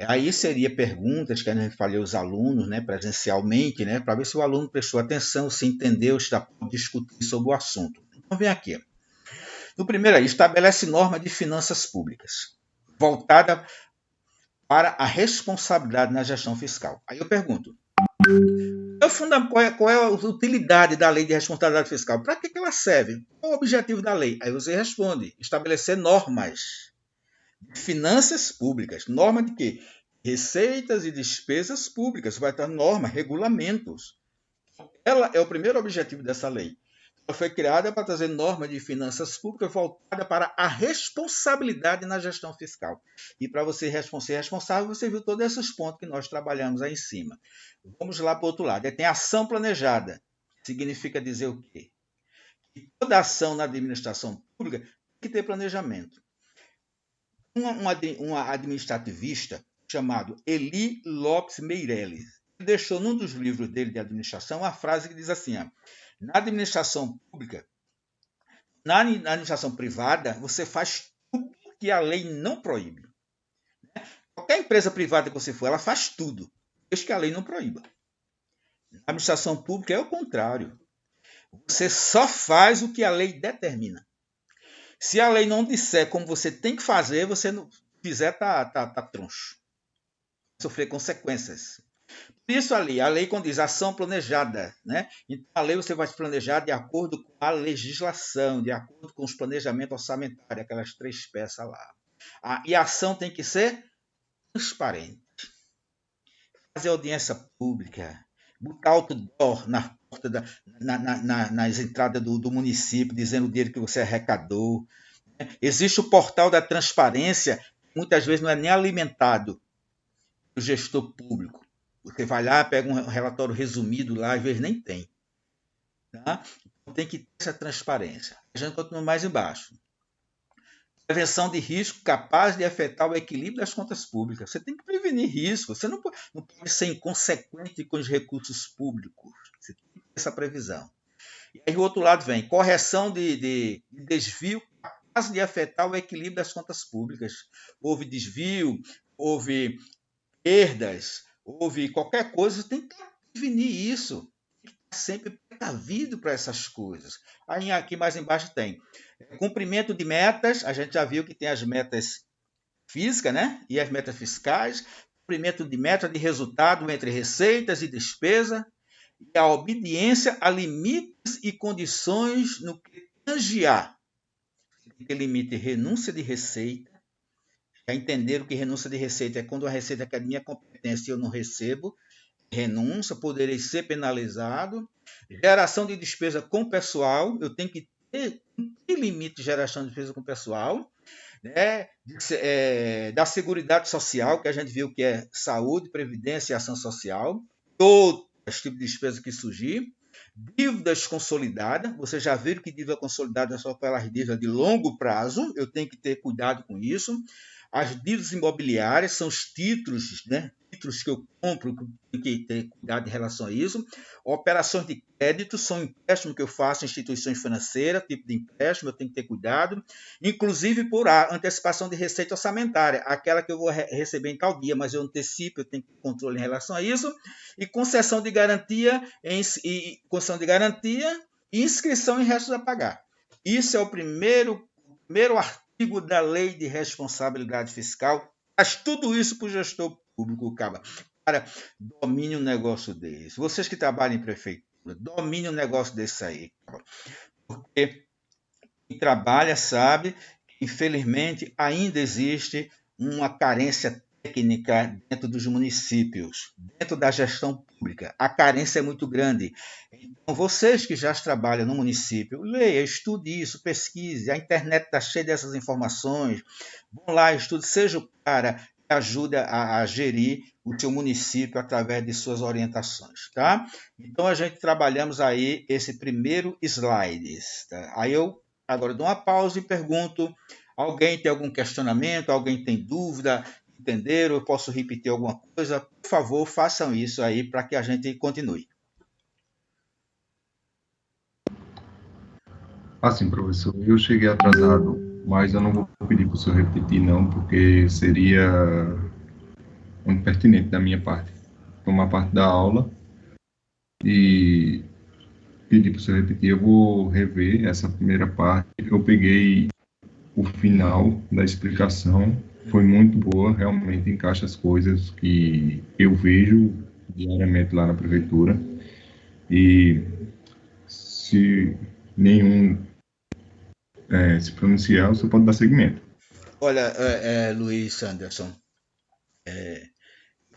Aí seria perguntas que a gente faria aos alunos, né, presencialmente, né, para ver se o aluno prestou atenção, se entendeu, se está discutir sobre o assunto. Então vem aqui. No primeiro aí, estabelece norma de finanças públicas, voltada para a responsabilidade na gestão fiscal. Aí eu pergunto, qual é a utilidade da lei de responsabilidade fiscal? Para que ela serve? Qual o objetivo da lei? Aí você responde, estabelecer normas de finanças públicas. Norma de quê? Receitas e despesas públicas. Vai estar norma, regulamentos. Ela é o primeiro objetivo dessa lei. Ela foi criada para trazer normas de finanças públicas voltada para a responsabilidade na gestão fiscal. E para você ser responsável, você viu todos esses pontos que nós trabalhamos aí em cima. Vamos lá para o outro lado. Tem ação planejada. Significa dizer o quê? Que toda ação na administração pública tem que ter planejamento. Um administrativista chamado Eli Lopes Meireles deixou num dos livros dele de administração a frase que diz assim: na administração pública, na administração privada, você faz tudo que a lei não proíbe. Qualquer empresa privada que você for, ela faz tudo, desde que a lei não proíba. Na administração pública é o contrário. Você só faz o que a lei determina. Se a lei não disser como você tem que fazer, você não fizer, tá troncho. Sofrer consequências. Por isso a lei quando diz ação planejada, né? Então a lei você vai se planejar de acordo com a legislação, de acordo com os planejamentos orçamentários, aquelas 3 peças lá. E a ação tem que ser transparente. Fazer audiência pública, botar outdoor na porta nas entradas do município, dizendo o dinheiro que você arrecadou. Existe o portal da transparência, que muitas vezes não é nem alimentado pelo gestor público. Você vai lá, pega um relatório resumido lá, às vezes nem tem. Tá? Então tem que ter essa transparência. A gente continua mais embaixo. Prevenção de risco capaz de afetar o equilíbrio das contas públicas. Você tem que prevenir risco. Você não pode ser inconsequente com os recursos públicos. Você tem que ter essa previsão. E aí, o outro lado vem correção de desvio capaz de afetar o equilíbrio das contas públicas. Houve desvio, houve perdas, houve qualquer coisa, você tem que prevenir isso. Tem que estar sempre precavido para essas coisas. Aí aqui mais embaixo tem cumprimento de metas, a gente já viu que tem as metas físicas, né? E as metas fiscais, cumprimento de meta de resultado entre receitas e despesa, e a obediência a limites e condições no que tange a que limite renúncia de receita. Já entenderam que renúncia de receita é quando a receita que é minha competência e eu não recebo. Renúncia, poderei ser penalizado. Geração de despesa com pessoal, eu tenho que ter que limite de geração de despesa com pessoal, né? Da Seguridade Social, que a gente viu que é saúde, previdência e ação social, todo esse tipo de despesa que surgir. Dívidas consolidadas, vocês já viram que dívida consolidada é só aquelas dívidas de longo prazo, eu tenho que ter cuidado com isso. As dívidas imobiliárias são os títulos, né? Títulos que eu compro, que eu tenho que ter cuidado em relação a isso. Operações de crédito são empréstimos que eu faço em instituições financeiras, tipo de empréstimo, eu tenho que ter cuidado. Inclusive por antecipação de receita orçamentária, aquela que eu vou receber em tal dia, mas eu antecipo, eu tenho controle em relação a isso. E concessão de garantia e inscrição em restos a pagar. Isso é o primeiro artigo da Lei de Responsabilidade Fiscal. Faz tudo isso para o gestor público, cara, domine um negócio desse. Vocês que trabalham em prefeitura, domine um negócio desse aí, cara. Porque quem trabalha sabe que, infelizmente, ainda existe uma carência técnica dentro dos municípios, dentro da gestão pública. A carência é muito grande. Então, vocês que já trabalham no município, leia, estude isso, pesquise. A internet está cheia dessas informações. Vão lá, estude, seja o cara que ajuda a gerir o seu município através de suas orientações, tá? Então, a gente trabalhamos aí esse primeiro slide. Tá? Aí eu agora dou uma pausa e pergunto: alguém tem algum questionamento? Alguém tem dúvida? Entenderam? Eu posso repetir alguma coisa? Por favor, façam isso aí para que a gente continue. Assim, professor, eu cheguei atrasado, mas eu não vou pedir para o senhor repetir, não, porque seria muito pertinente da minha parte. Tomar parte da aula e pedir para o senhor repetir. Eu vou rever essa primeira parte. Eu peguei o final da explicação, foi muito boa, realmente encaixa as coisas que eu vejo diariamente lá na prefeitura. E se nenhum se pronunciar, você pode dar seguimento. Olha, Luiz Anderson,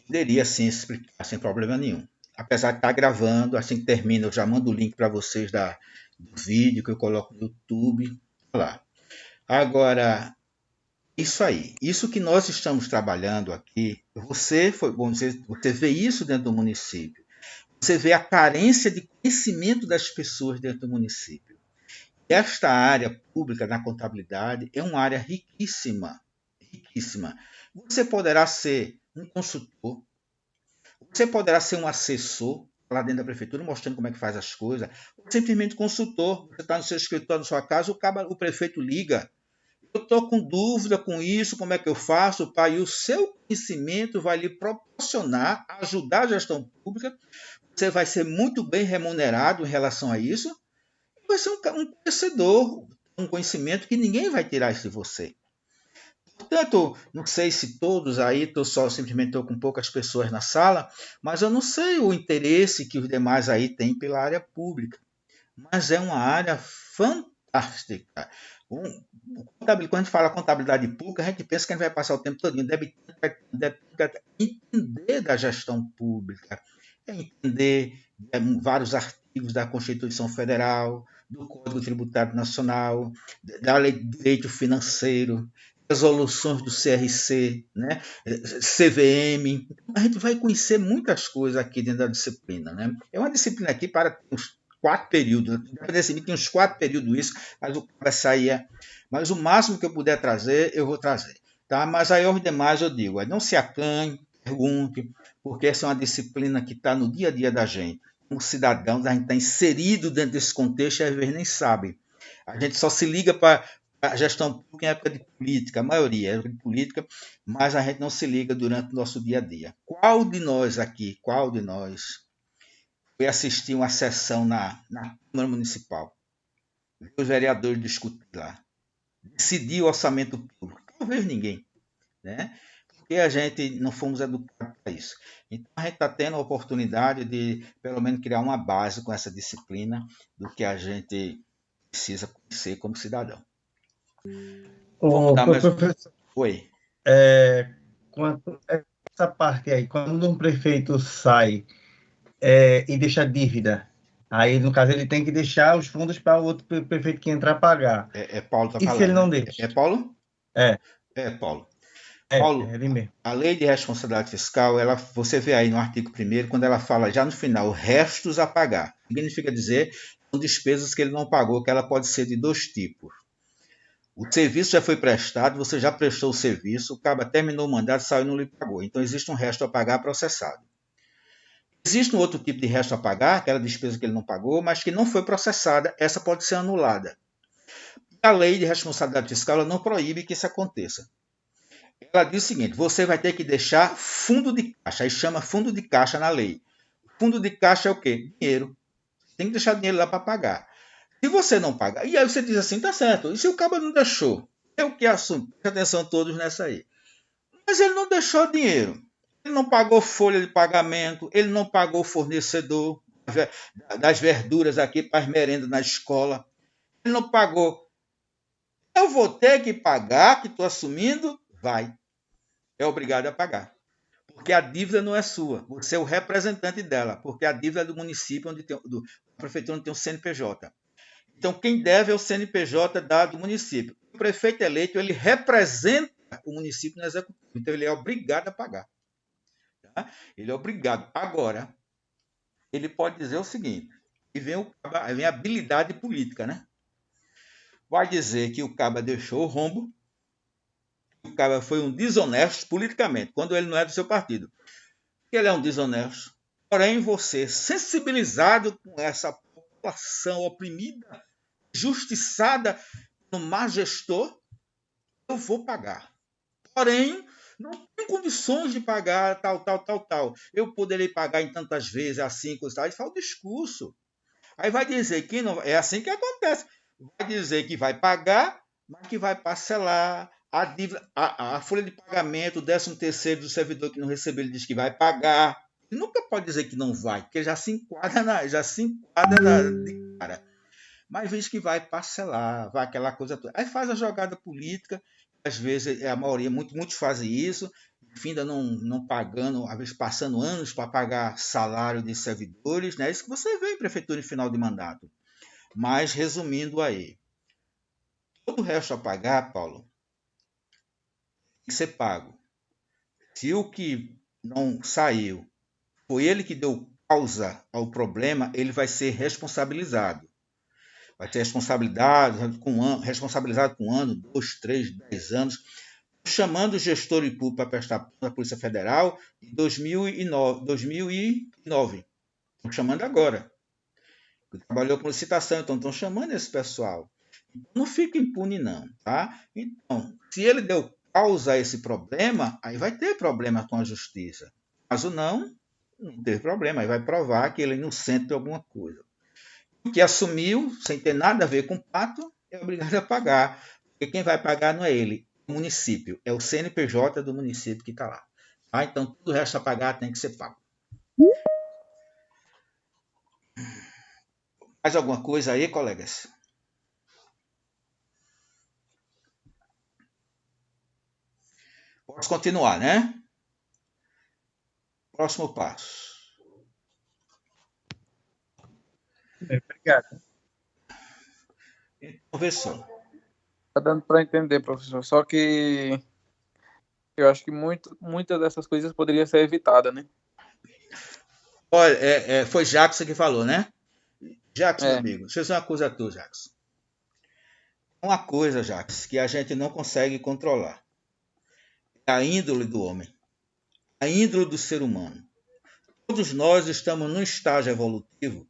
poderia sim explicar sem problema nenhum. Apesar de estar gravando, assim que termina, eu já mando o link para vocês do vídeo que eu coloco no YouTube. Lá. Agora, isso aí, isso que nós estamos trabalhando aqui, você vê isso dentro do município. Você vê a carência de conhecimento das pessoas dentro do município. Esta área pública na contabilidade é uma área riquíssima, riquíssima. Você poderá ser um consultor, você poderá ser um assessor lá dentro da prefeitura, mostrando como é que faz as coisas, ou simplesmente consultor. Você está no seu escritório, na sua casa, o prefeito liga. Eu estou com dúvida com isso, como é que eu faço, pai? E o seu conhecimento vai lhe proporcionar, ajudar a gestão pública. Você vai ser muito bem remunerado em relação a isso. E vai ser um conhecedor, um conhecimento que ninguém vai tirar isso de você. Portanto, não sei se todos aí, simplesmente estou com poucas pessoas na sala, mas eu não sei o interesse que os demais aí têm pela área pública. Mas é uma área fantástica. Quando a gente fala contabilidade pública, a gente pensa que a gente vai passar o tempo todo deve entender da gestão pública, entender vários artigos da Constituição Federal, do Código Tributário Nacional, da Lei de Direito Financeiro, resoluções do CRC, né? CVM. A gente vai conhecer muitas coisas aqui dentro da disciplina. Né? É uma disciplina aqui para 4 períodos. Independência civil tem uns 4 períodos isso, mas o cara saía. Mas o máximo que eu puder trazer, eu vou trazer. Tá? Mas aí aos demais eu digo, não se acanhe, pergunte, porque essa é uma disciplina que está no dia a dia da gente. Como cidadãos, a gente está inserido dentro desse contexto e às vezes nem sabe. A gente só se liga para a gestão pública em época de política, a maioria é de política, mas a gente não se liga durante o nosso dia a dia. Qual de nós aqui, qual de nós foi assistir uma sessão na Câmara Municipal? Ver os vereadores discutir lá, decidir o orçamento público? Talvez ninguém, né? Porque a gente não fomos educados para isso. Então a gente está tendo a oportunidade de, pelo menos, criar uma base com essa disciplina do que a gente precisa conhecer como cidadão. Vamos dar mais. Professor, Oi. quanto essa parte aí, quando um prefeito sai e deixa dívida, aí no caso ele tem que deixar os fundos para o outro prefeito que entrar pagar. É Paulo que está E se falando, ele não né? deixa? É Paulo? É, Paulo. Paulo, ele mesmo. a lei de responsabilidade fiscal, você vê aí no artigo 1º, quando ela fala já no final, restos a pagar. Significa dizer que são despesas que ele não pagou, que ela pode ser de 2 tipos. O serviço já foi prestado, você já prestou o serviço, o cabo terminou o mandato, saiu e não lhe pagou. Então existe um resto a pagar processado. Existe um outro tipo de resto a pagar, aquela despesa que ele não pagou, mas que não foi processada, essa pode ser anulada. A lei de responsabilidade fiscal ela não proíbe que isso aconteça. Ela diz o seguinte, você vai ter que deixar fundo de caixa, aí chama fundo de caixa na lei. Fundo de caixa é o quê? Dinheiro. Tem que deixar dinheiro lá para pagar. Se você não pagar, e aí você diz assim, tá certo, e se o cabo não deixou? Eu que assumo, presta atenção todos nessa aí. Mas ele não deixou dinheiro. Ele não pagou folha de pagamento, ele não pagou o fornecedor das verduras aqui para as merendas na escola. Ele não pagou. Eu vou ter que pagar, que estou assumindo? Vai. É obrigado a pagar. Porque a dívida não é sua. Você é o representante dela. Porque a dívida é do município, da prefeitura onde tem o CNPJ. Então, quem deve é o CNPJ do município. O prefeito eleito, ele representa o município no executivo. Então, ele é obrigado a pagar. Tá? Ele é obrigado. Agora, ele pode dizer o seguinte, e vem a habilidade política, né? Vai dizer que o caba deixou o rombo, que o caba foi um desonesto politicamente, quando ele não é do seu partido. Que ele é um desonesto. Porém, você, sensibilizado com essa população oprimida, justiçada no má gestor, eu vou pagar. Porém, não tenho condições de pagar tal. Eu poderei pagar em tantas vezes, assim, coisa tal. Aí fala o discurso. Aí vai dizer que não. É assim que acontece. Vai dizer que vai pagar, mas que vai parcelar. A dívida, a folha de pagamento, o 13º do servidor que não recebeu, ele diz que vai pagar. Ele nunca pode dizer que não vai, porque já se enquadra de cara. Mas diz que vai parcelar, vai aquela coisa toda. Aí faz a jogada política, às vezes a maioria, muitos fazem isso, ainda não pagando, às vezes passando anos para pagar salário de servidores, né? Isso que você vê em prefeitura em final de mandato. Mas, resumindo aí, todo o resto a pagar, Paulo, tem que ser pago. Se o que não saiu foi ele que deu causa ao problema, ele vai ser responsabilizado. Vai ter responsabilizado com 1 ano, 2, 3, 10 anos, chamando o gestor público para prestar da Polícia Federal em 2009. Estão chamando agora. Trabalhou com licitação, então estão chamando esse pessoal. Não fica impune, não. Tá? Então, se ele deu causa a esse problema, aí vai ter problema com a justiça. Caso não teve problema. Aí vai provar que ele é inocente de alguma coisa. O que assumiu, sem ter nada a ver com o pacto, é obrigado a pagar. Porque quem vai pagar não é ele, é o município. É o CNPJ do município que está lá. Tá? Então, tudo o resto a pagar tem que ser pago. Mais alguma coisa aí, colegas? Posso continuar, né? Próximo passo. Obrigado. Então, vê só. Tá dando para entender, professor. Só que eu acho que muitas dessas coisas poderiam ser evitadas, né? Olha, foi Jackson que falou, né? Jacques, meu amigo, deixa eu dizer uma coisa a tu, Jacques. Uma coisa, Jacques, que a gente não consegue controlar. É a índole do homem. A índole do ser humano. Todos nós estamos num estágio evolutivo.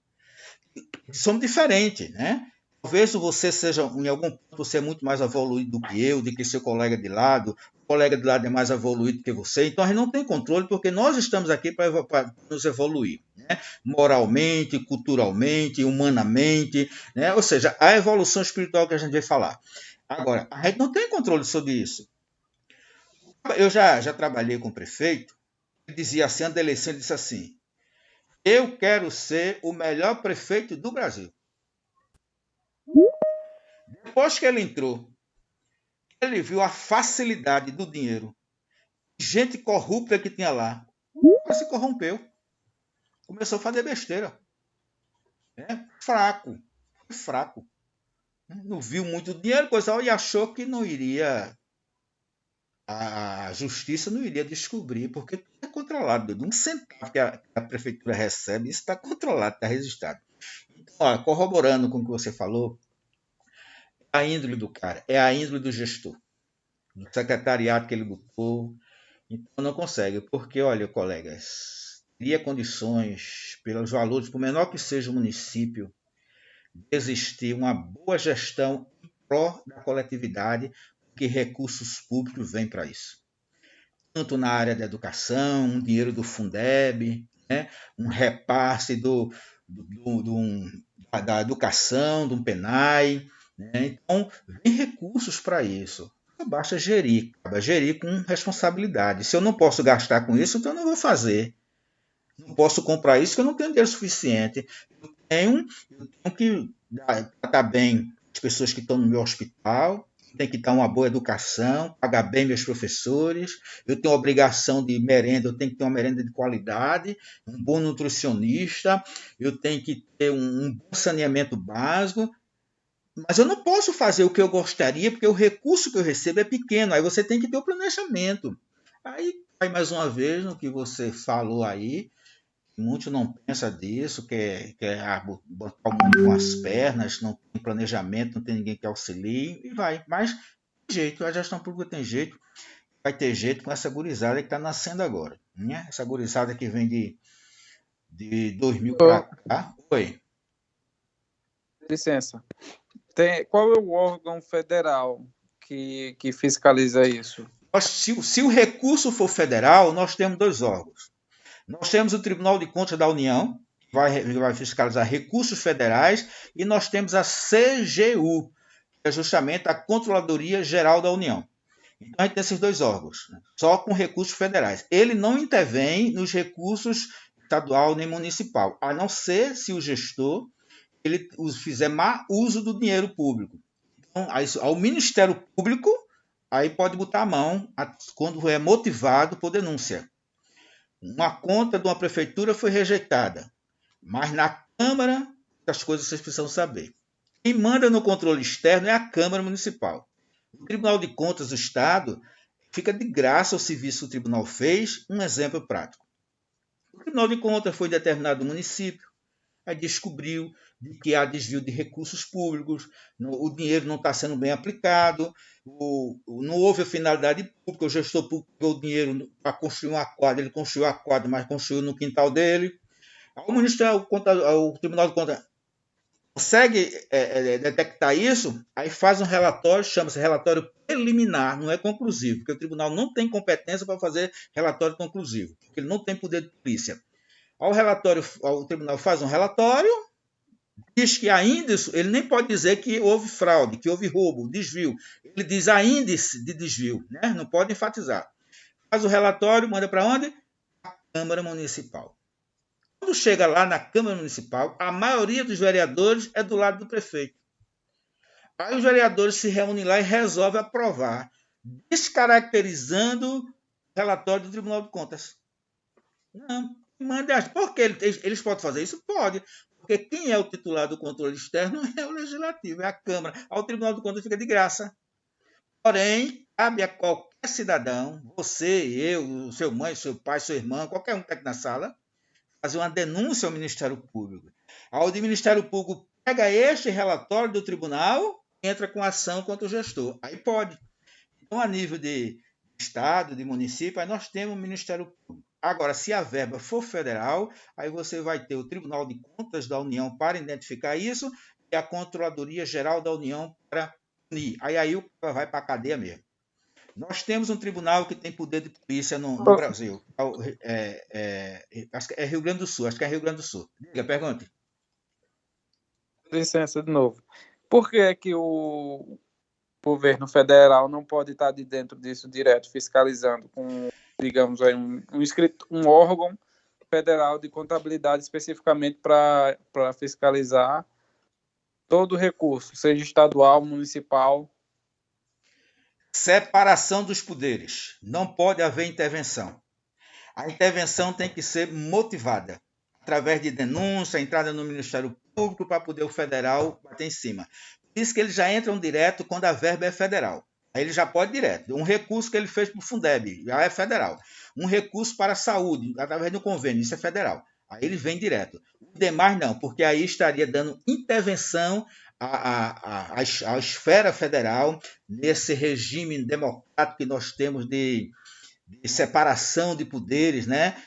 Somos diferentes, né? Talvez você seja, em algum ponto, você é muito mais evoluído do que eu, do que seu colega de lado. O colega de lado é mais evoluído que você. Então, a gente não tem controle, porque nós estamos aqui para nos evoluir, né? Moralmente, culturalmente, humanamente, né? Ou seja, a evolução espiritual que a gente vai falar. Agora, a gente não tem controle sobre isso. Eu já trabalhei com o prefeito, ele dizia assim, a eleição, ele disse assim, eu quero ser o melhor prefeito do Brasil. Depois que ele entrou, ele viu a facilidade do dinheiro, gente corrupta que tinha lá, mas se corrompeu, começou a fazer besteira, né? Fraco, não viu muito dinheiro, coisa, e achou que não iria, a justiça não iria descobrir, porque é controlado, de um centavo que a prefeitura recebe, isso está controlado, está registrado. Então, ó, corroborando com o que você falou, a índole do cara, é a índole do gestor, do secretariado que ele botou. Então não consegue, porque, olha, colegas, teria condições, pelos valores, por menor que seja o município, de existir uma boa gestão em pró da coletividade, porque recursos públicos vêm para isso. Tanto na área da educação, um dinheiro do Fundeb, né, um repasse da educação, do PENAI, né? Então, vem recursos para isso. Basta gerir, gerir com responsabilidade. Se eu não posso gastar com isso, então eu não vou fazer. Não posso comprar isso, porque eu não tenho dinheiro suficiente. Eu tenho que tratar bem as pessoas que estão no meu hospital, tenho que dar uma boa educação, pagar bem meus professores, eu tenho a obrigação de merenda, eu tenho que ter uma merenda de qualidade, um bom nutricionista, eu tenho que ter um bom saneamento básico, mas eu não posso fazer o que eu gostaria, porque o recurso que eu recebo é pequeno. Aí você tem que ter o planejamento. Aí cai mais uma vez no que você falou aí. Muitos não pensam disso, quer botar o mundo com as pernas, não tem planejamento, não tem ninguém que auxilie, e vai. Mas tem jeito, a gestão pública tem jeito. Vai ter jeito com essa gurizada que está nascendo agora. Né? Essa gurizada que vem de 2000 para cá. Oi. Licença. Qual é o órgão federal que fiscaliza isso? Se o recurso for federal, nós temos dois órgãos. Nós temos o Tribunal de Contas da União, que vai fiscalizar recursos federais, e nós temos a CGU, que é justamente a Controladoria Geral da União. Então, a gente tem esses dois órgãos, só com recursos federais. Ele não intervém nos recursos estadual nem municipal, a não ser se o gestor ele fizer má uso do dinheiro público. Então, ao Ministério Público, aí pode botar a mão quando é motivado por denúncia. Uma conta de uma prefeitura foi rejeitada, mas na Câmara, as coisas vocês precisam saber. Quem manda no controle externo é a Câmara Municipal. O Tribunal de Contas do Estado fica de graça o serviço que o tribunal fez. Um exemplo prático. O Tribunal de Contas foi determinado no município, aí descobriu que há desvio de recursos públicos, o dinheiro não está sendo bem aplicado, não houve a finalidade pública, o gestor público pegou o dinheiro para construir uma quadra, ele construiu a quadra, mas construiu no quintal dele. O Tribunal de Contas consegue detectar isso, aí faz um relatório, chama-se relatório preliminar, não é conclusivo, porque o tribunal não tem competência para fazer relatório conclusivo, porque ele não tem poder de polícia. O tribunal faz um relatório, diz que há índice, ele nem pode dizer que houve fraude, que houve roubo, desvio. Ele diz há índice de desvio, né? Não pode enfatizar. Faz o relatório, manda para onde? A Câmara Municipal. Quando chega lá na Câmara Municipal, a maioria dos vereadores é do lado do prefeito. Aí os vereadores se reúnem lá e resolvem aprovar, descaracterizando o relatório do Tribunal de Contas. Não, manda. Por que eles podem fazer isso? Pode. Porque quem é o titular do controle externo é o Legislativo, é a Câmara. Ao Tribunal de Contas fica de graça. Porém, cabe a qualquer cidadão, você, eu, seu mãe, seu pai, sua irmã, qualquer um que está aqui na sala, fazer uma denúncia ao Ministério Público. Aí o Ministério Público pega este relatório do tribunal e entra com ação contra o gestor. Aí pode. Então, a nível de Estado, de município, aí nós temos o Ministério Público. Agora, se a verba for federal, aí você vai ter o Tribunal de Contas da União para identificar isso e a Controladoria Geral da União para punir. Aí o cara vai para a cadeia mesmo. Nós temos um tribunal que tem poder de polícia no Brasil. Acho que é Rio Grande do Sul. Diga, pergunte. Licença de novo. Por que é que o governo federal não pode estar de dentro disso direto, fiscalizando com, digamos, aí, um órgão federal de contabilidade especificamente para fiscalizar todo o recurso, seja estadual, municipal? Separação dos poderes. Não pode haver intervenção. A intervenção tem que ser motivada, através de denúncia, entrada no Ministério Público para poder o federal bater em cima. Por isso que eles já entram direto quando a verba é federal. Aí ele já pode direto. Um recurso que ele fez para o Fundeb, já é federal. Um recurso para a saúde, através de um convênio, isso é federal. Aí ele vem direto. O demais não, porque aí estaria dando intervenção à esfera federal, nesse regime democrático que nós temos de separação de poderes, né?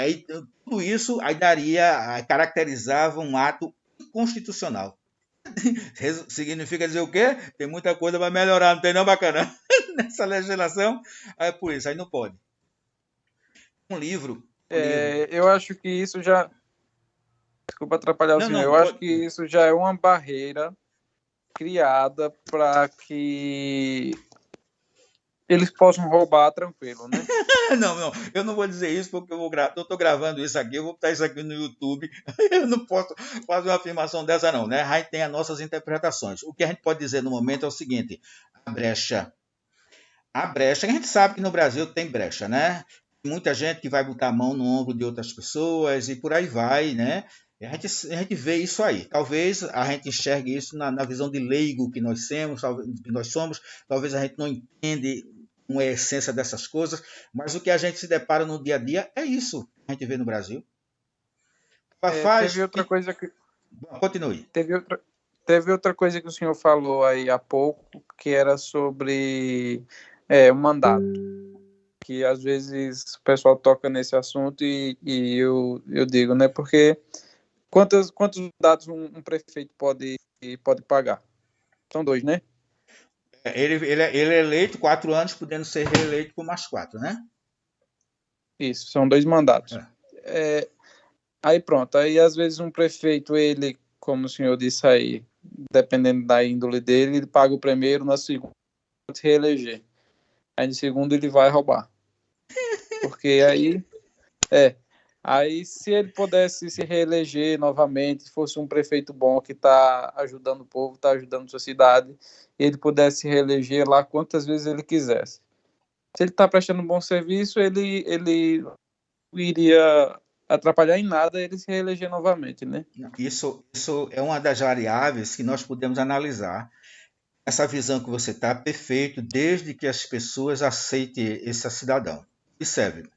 Aí, tudo isso aí caracterizava um ato inconstitucional. Significa dizer o quê? Tem muita coisa para melhorar, não tem não, bacana? Nessa legislação, é por isso, aí não pode. Um livro. Eu acho que isso já... Desculpa atrapalhar o senhor. Eu acho que isso já é uma barreira criada para que eles possam roubar tranquilo, né? Não, eu não vou dizer isso porque eu estou gravando isso aqui, eu vou botar isso aqui no YouTube, eu não posso fazer uma afirmação dessa não, né? A gente tem as nossas interpretações. O que a gente pode dizer no momento é o seguinte, a brecha, a gente sabe que no Brasil tem brecha, né? Muita gente que vai botar a mão no ombro de outras pessoas e por aí vai, né? A gente vê isso aí. Talvez a gente enxergue isso na visão de leigo que nós somos, talvez a gente não entende uma essência dessas coisas, mas o que a gente se depara no dia a dia é isso que a gente vê no Brasil. Teve outra coisa que... Continue. Teve outra coisa que o senhor falou aí há pouco, que era sobre o mandato. Que às vezes o pessoal toca nesse assunto e eu digo, né? Porque quantos mandatos um prefeito pode pagar? São 2, né? Ele é eleito 4 anos, podendo ser reeleito por mais 4, né? Isso, são 2 mandatos. Aí pronto, aí às vezes um prefeito, ele, como o senhor disse aí, dependendo da índole dele, ele paga o primeiro, na segunda se reeleger. Aí no segundo ele vai roubar. Porque aí se ele pudesse se reeleger novamente, fosse um prefeito bom que está ajudando o povo, está ajudando a sua cidade, ele pudesse se reeleger lá quantas vezes ele quisesse. Se ele está prestando um bom serviço, ele iria atrapalhar em nada ele se reeleger novamente, né? Isso é uma das variáveis que nós podemos analisar. Essa visão que você está perfeito, desde que as pessoas aceitem esse cidadão. Observe.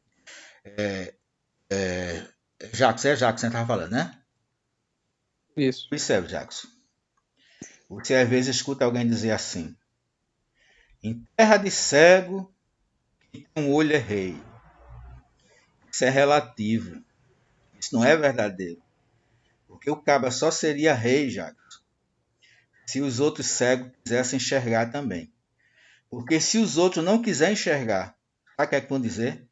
Jackson, você estava falando, né? Isso. Observe, Jackson. Você às vezes escuta alguém dizer assim: em terra de cego, quem tem um olho é rei. Isso é relativo. Isso não é verdadeiro. Porque o cabra só seria rei, Jackson, se os outros cegos quisessem enxergar também. Porque se os outros não quiserem enxergar, sabe o que é que vão dizer?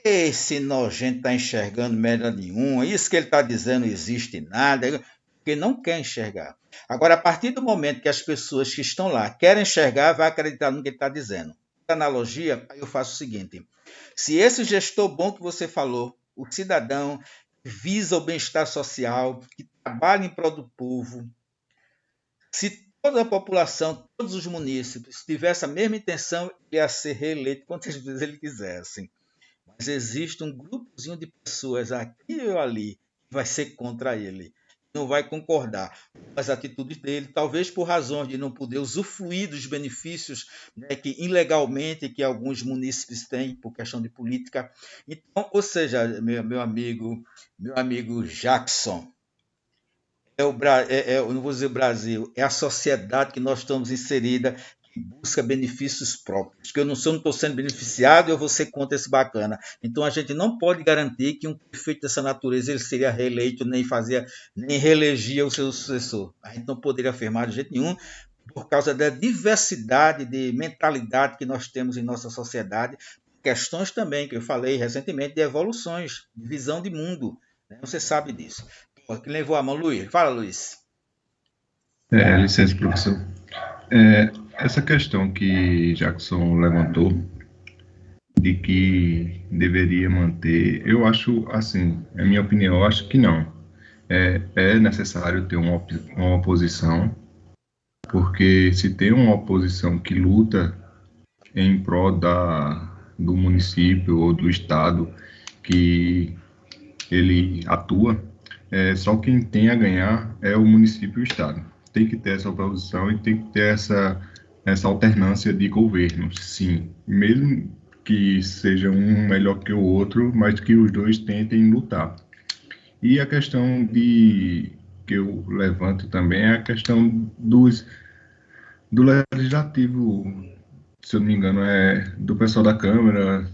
Esse nojento está enxergando merda nenhuma, isso que ele está dizendo não existe nada, porque não quer enxergar. Agora, a partir do momento que as pessoas que estão lá querem enxergar, vai acreditar no que ele está dizendo. Por analogia, aí eu faço o seguinte: se esse gestor bom que você falou, o cidadão que visa o bem-estar social, que trabalha em prol do povo, se toda a população, todos os munícipes tivessem a mesma intenção, ele ia ser reeleito quantas vezes ele quisesse. Mas existe um grupozinho de pessoas aqui ou ali que vai ser contra ele. não vai concordar com as atitudes dele, talvez por razões de não poder usufruir dos benefícios, né, que ilegalmente que alguns munícipes têm por questão de política. Então, ou seja, meu amigo Jackson, eu não vou dizer Brasil, é a sociedade que nós estamos inserida que busca benefícios próprios. Que eu não estou sendo beneficiado, eu vou ser contra esse bacana. Então a gente não pode garantir que um prefeito dessa natureza ele seria reeleito, nem reelegia o seu sucessor. A gente não poderia afirmar de jeito nenhum, por causa da diversidade de mentalidade que nós temos em nossa sociedade, questões também que eu falei recentemente de evoluções, de visão de mundo. Né? Você sabe disso. Que levou a mão, Luiz. Fala, Luiz. Licença, professor. Essa questão que Jackson levantou, de que deveria manter, eu acho, assim, é minha opinião, eu acho que não. É necessário ter uma oposição, porque se tem uma oposição que luta em prol do município ou do estado que ele atua, só quem tem a ganhar é o município e o estado. Tem que ter essa oposição e tem que ter essa alternância de governo, sim. Mesmo que seja um melhor que o outro, mas que os dois tentem lutar. E a questão que eu levanto também é a questão do legislativo, se eu não me engano, do pessoal da Câmara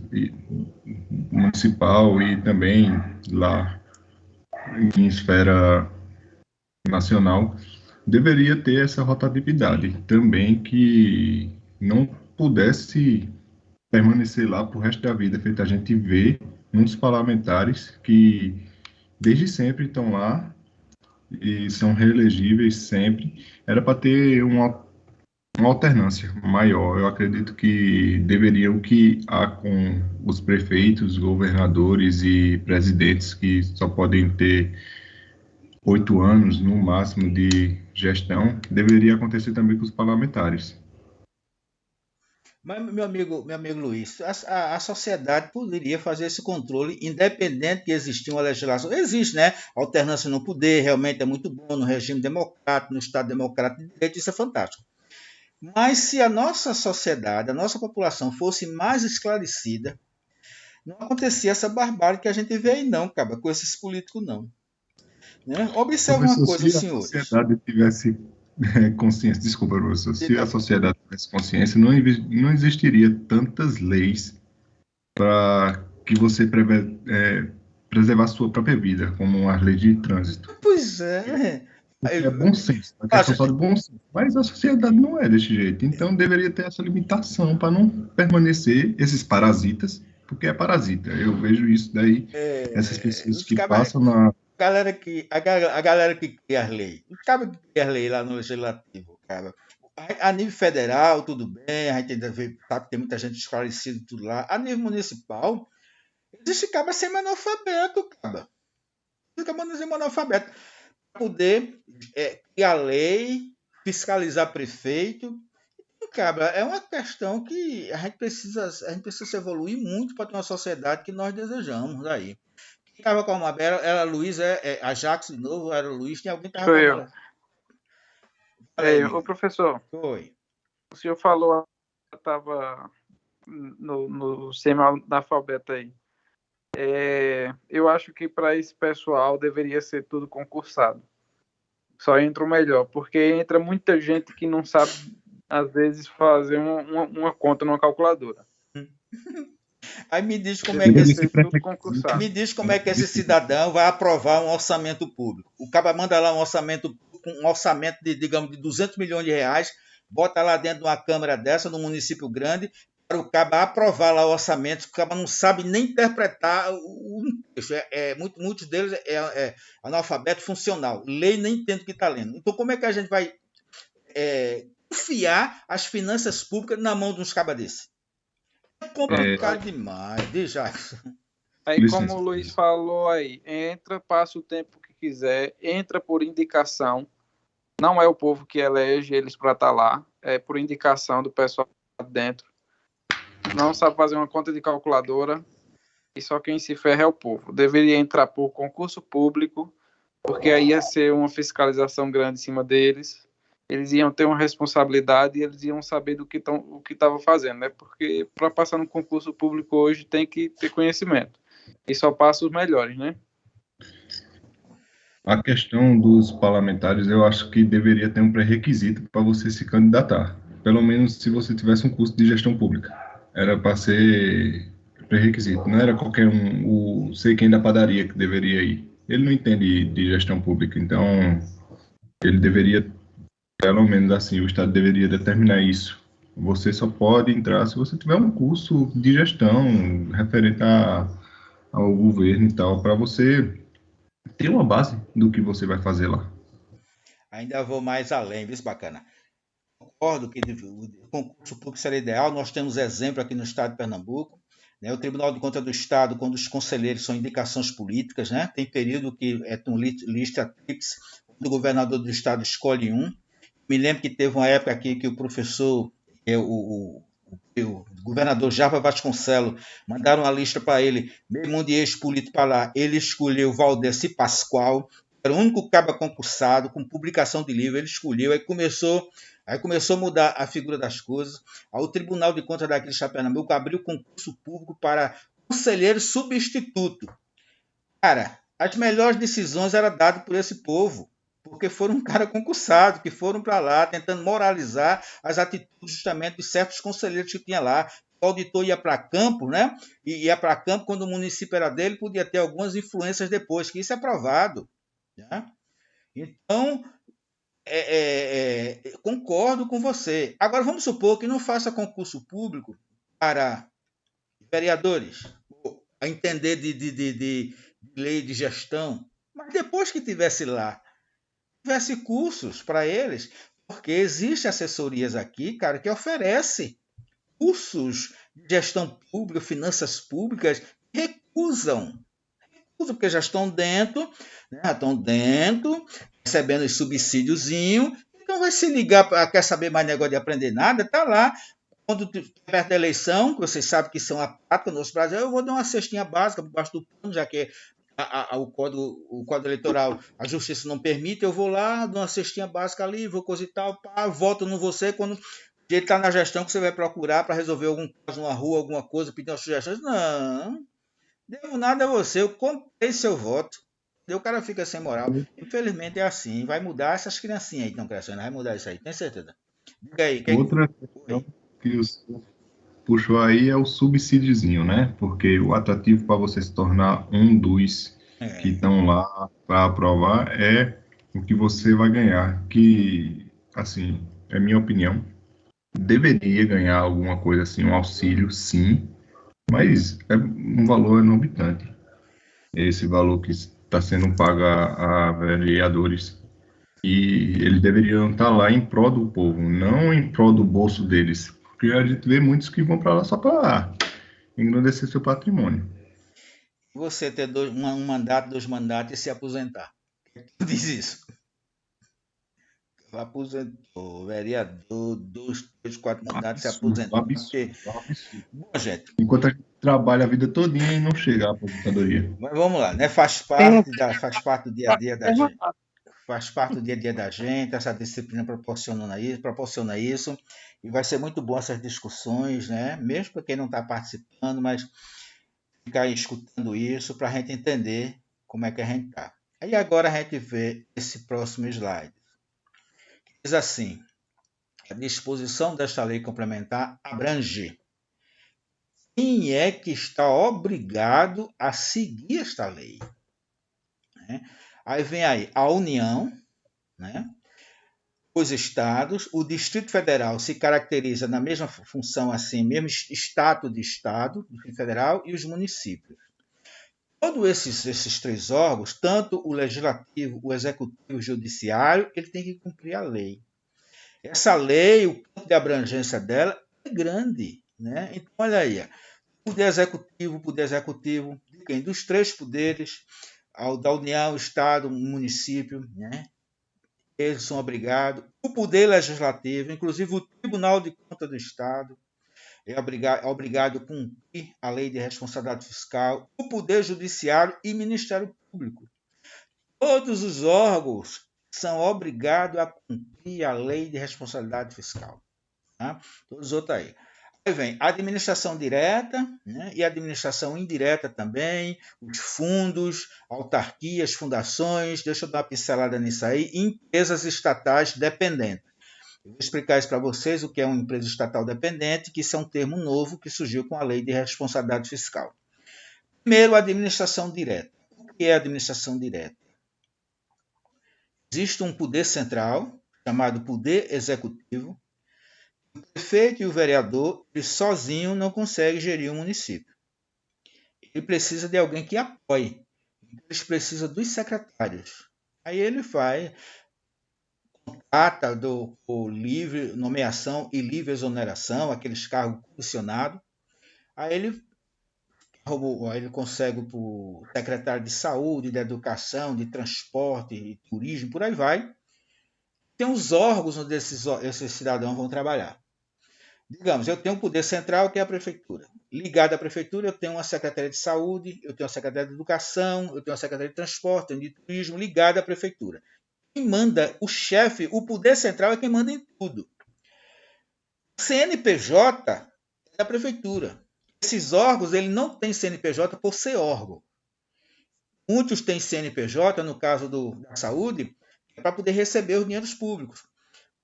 Municipal e também lá em esfera nacional, deveria ter essa rotatividade também, que não pudesse permanecer lá para o resto da vida, feito a gente vê muitos parlamentares que desde sempre estão lá e são reelegíveis sempre. Era para ter uma alternância maior. Eu acredito que deveria o que há com os prefeitos, governadores e presidentes, que só podem ter 8 anos no máximo de gestão, deveria acontecer também com os parlamentares. Mas, meu amigo Luiz, a sociedade poderia fazer esse controle, independente de existir uma legislação. Existe, né? Alternância no poder, realmente é muito bom no regime democrático, no Estado democrático de direito, isso é fantástico. Mas se a nossa sociedade, a nossa população fosse mais esclarecida, não acontecia essa barbárie que a gente vê aí, não, cara, com esses políticos, não. Né? Observe uma coisa, Se a senhores. sociedade tivesse consciência, desculpa, professor, se a sociedade tivesse consciência, não existiria tantas leis para que você preservar a sua própria vida, como as leis de trânsito. Pois é. É bom senso, a questão só de bom senso. Mas a sociedade não é desse jeito. Então deveria ter essa limitação para não permanecer esses parasitas, porque é parasita. Eu vejo isso daí, essas pessoas que passam na. A galera que cria as leis. Os cabos que cria as leis lá no legislativo, cara. A nível federal, tudo bem, a gente ainda sabe que tem muita gente esclarecida tudo lá. A nível municipal, existe cabra sem analfabeto, cara. Existe cabra sem analfabeto. Poder criar lei, fiscalizar prefeito. Cabra, é uma questão que a gente precisa se evoluir muito para ter uma sociedade que nós desejamos daí. Quem estava com a mão aberta era Luiz, a Jackson de novo, era o Luiz, tem alguém que estava com a mão. Ô professor, Oi. O senhor falou que estava no semi-analfabeto aí. Eu acho que para esse pessoal deveria ser tudo concursado. Só entra o melhor, porque entra muita gente que não sabe, às vezes, fazer uma conta numa calculadora. Aí me diz como é que esse cidadão vai aprovar um orçamento público. O cara manda lá um orçamento de, digamos, de 200 milhões de reais, bota lá dentro de uma câmara dessa, num município grande, para o cara aprovar lá o orçamento, o cara não sabe nem interpretar o texto. Muitos deles é analfabeto funcional. Lei nem entende o que está lendo. Então, como é que a gente vai confiar as finanças públicas na mão de uns cabas desses? É complicado demais, diz Jackson. Aí, como o Luiz falou aí, entra, passa o tempo que quiser, entra por indicação. Não é o povo que elege eles para estar lá, é por indicação do pessoal dentro. Não sabe fazer uma conta de calculadora e só quem se ferra é o povo. Deveria entrar por concurso público, porque aí ia ser uma fiscalização grande em cima deles, eles iam ter uma responsabilidade e eles iam saber do que o que estavam fazendo, né? Porque para passar no concurso público hoje tem que ter conhecimento, e só passa os melhores, né? A questão dos parlamentares, eu acho que deveria ter um pré-requisito para você se candidatar. Pelo menos se você tivesse um curso de gestão pública. Era para ser pré-requisito. Não era qualquer um, o sei quem da padaria que deveria ir. Ele não entende de gestão pública, então ele deveria, pelo menos assim, o Estado deveria determinar isso. Você só pode entrar se você tiver um curso de gestão referente ao governo e tal, para você ter uma base do que você vai fazer lá. Ainda vou mais além, viu, bacana? Concordo que o concurso público seria ideal. Nós temos exemplo aqui no estado de Pernambuco, né? O Tribunal de Contas do Estado, quando os conselheiros são indicações políticas, né? Tem período que é um lista tríplice, quando o governador do estado escolhe um. Me lembro que teve uma época aqui que o professor, o governador Java Vasconcelos, mandaram uma lista para ele, meio mundo de ex-político para lá. Ele escolheu Valdeci Pascoal, era o único cabo concursado, com publicação de livro, ele escolheu, aí começou a mudar a figura das coisas. Aí o Tribunal de Contas daqui de Pernambuco abriu concurso público para conselheiro substituto. Cara, as melhores decisões eram dadas por esse povo, porque foram um cara concursado, que foram para lá tentando moralizar as atitudes justamente de certos conselheiros que tinha lá. O auditor ia para campo, né? E ia para campo quando o município era dele, podia ter algumas influências depois, que isso é provado. Né? Então, concordo com você. Agora, vamos supor que não faça concurso público para vereadores, a entender de lei de gestão, mas depois que tivesse lá, tivesse cursos para eles, porque existem assessorias aqui, cara, que oferecem cursos de gestão pública, finanças públicas, recusam, porque já estão dentro, né, recebendo esse subsídiozinho, então vai se ligar, quer saber mais negócio de aprender nada, tá lá, quando perto da eleição, que vocês sabem que são a prática no nosso Brasil, eu vou dar uma cestinha básica por baixo do pano, já que o código eleitoral, a justiça não permite, eu vou lá, dou uma cestinha básica ali, vou coisa e tal, pá, voto no você quando ele está na gestão que você vai procurar para resolver algum caso, uma rua, alguma coisa, pedir umas sugestões. Não, devo nada a você, eu comprei seu voto. E o cara fica sem moral. Infelizmente é assim. Vai mudar essas criancinhas aí que estão crescendo. Vai mudar isso aí, tem certeza. Diga aí. Outra questão que o senhor puxou aí é o subsídiozinho, né? Porque o atrativo para você se tornar um dos que estão lá para aprovar é o que você vai ganhar. Que, assim, é minha opinião, deveria ganhar alguma coisa assim, um auxílio, sim, mas é um valor exorbitante. Esse valor que está sendo pago a vereadores. E eles deveriam estar lá em prol do povo, não em prol do bolso deles. Porque a gente vê muitos que vão para lá só para engrandecer seu patrimônio. Você ter um mandato, 2 mandatos e se aposentar. Diz isso. Aposentou, vereador, 2, 3, 4 mandatos, se aposentou. Absurdo. Bom, gente. Enquanto a gente trabalha a vida todinha e não chega à aposentadoria. Mas vamos lá, né? Faz parte do dia a dia da gente. Faz parte do dia a dia da gente, essa disciplina proporciona isso, e vai ser muito bom essas discussões, né? Mesmo para quem não está participando, mas ficar escutando isso para a gente entender como é que a gente está. Aí agora a gente vê esse próximo slide. Diz assim, a disposição desta lei complementar abrange quem é que está obrigado a seguir esta lei. Né? Aí vem aí a União, né? Os estados, o Distrito Federal se caracteriza na mesma função, assim, mesmo status de estado, Distrito Federal, e os municípios. Todos esses 3 órgãos, tanto o legislativo, o executivo e o judiciário, ele tem que cumprir a lei. Essa lei, o campo de abrangência dela é grande, né? Então, olha aí, poder executivo, de quem? Dos 3 poderes, da União, Estado, município, né? Eles são obrigados. O poder legislativo, inclusive o Tribunal de Contas do Estado, é obrigado a cumprir a lei de responsabilidade fiscal. O poder judiciário e Ministério Público. Todos os órgãos são obrigados a cumprir a lei de responsabilidade fiscal. Tá? Todos os outros aí. Aí vem a administração direta, né, e a administração indireta também, os fundos, autarquias, fundações, deixa eu dar uma pincelada nisso aí, empresas estatais dependentes. Eu vou explicar isso para vocês, o que é uma empresa estatal dependente, que isso é um termo novo que surgiu com a lei de responsabilidade fiscal. Primeiro, a administração direta. O que é a administração direta? Existe um poder central, chamado poder executivo. O prefeito e o vereador, ele sozinho não consegue gerir um município. Ele precisa de alguém que apoie. Eles precisam dos secretários. Aí ele contrata por livre nomeação e livre exoneração, aqueles cargos comissionados. Aí ele consegue por secretário de saúde, de educação, de transporte, de turismo, por aí vai. Tem os órgãos onde esses cidadãos vão trabalhar. Digamos, eu tenho um poder central, que é a prefeitura. Ligado à prefeitura, eu tenho uma secretaria de saúde, eu tenho uma secretaria de educação, eu tenho uma secretaria de transporte, de turismo, ligada à prefeitura. Quem manda, o chefe, o poder central é quem manda em tudo. O CNPJ é da prefeitura. Esses órgãos, ele não tem CNPJ por ser órgão. Muitos têm CNPJ, no caso da saúde, para poder receber os dinheiros públicos.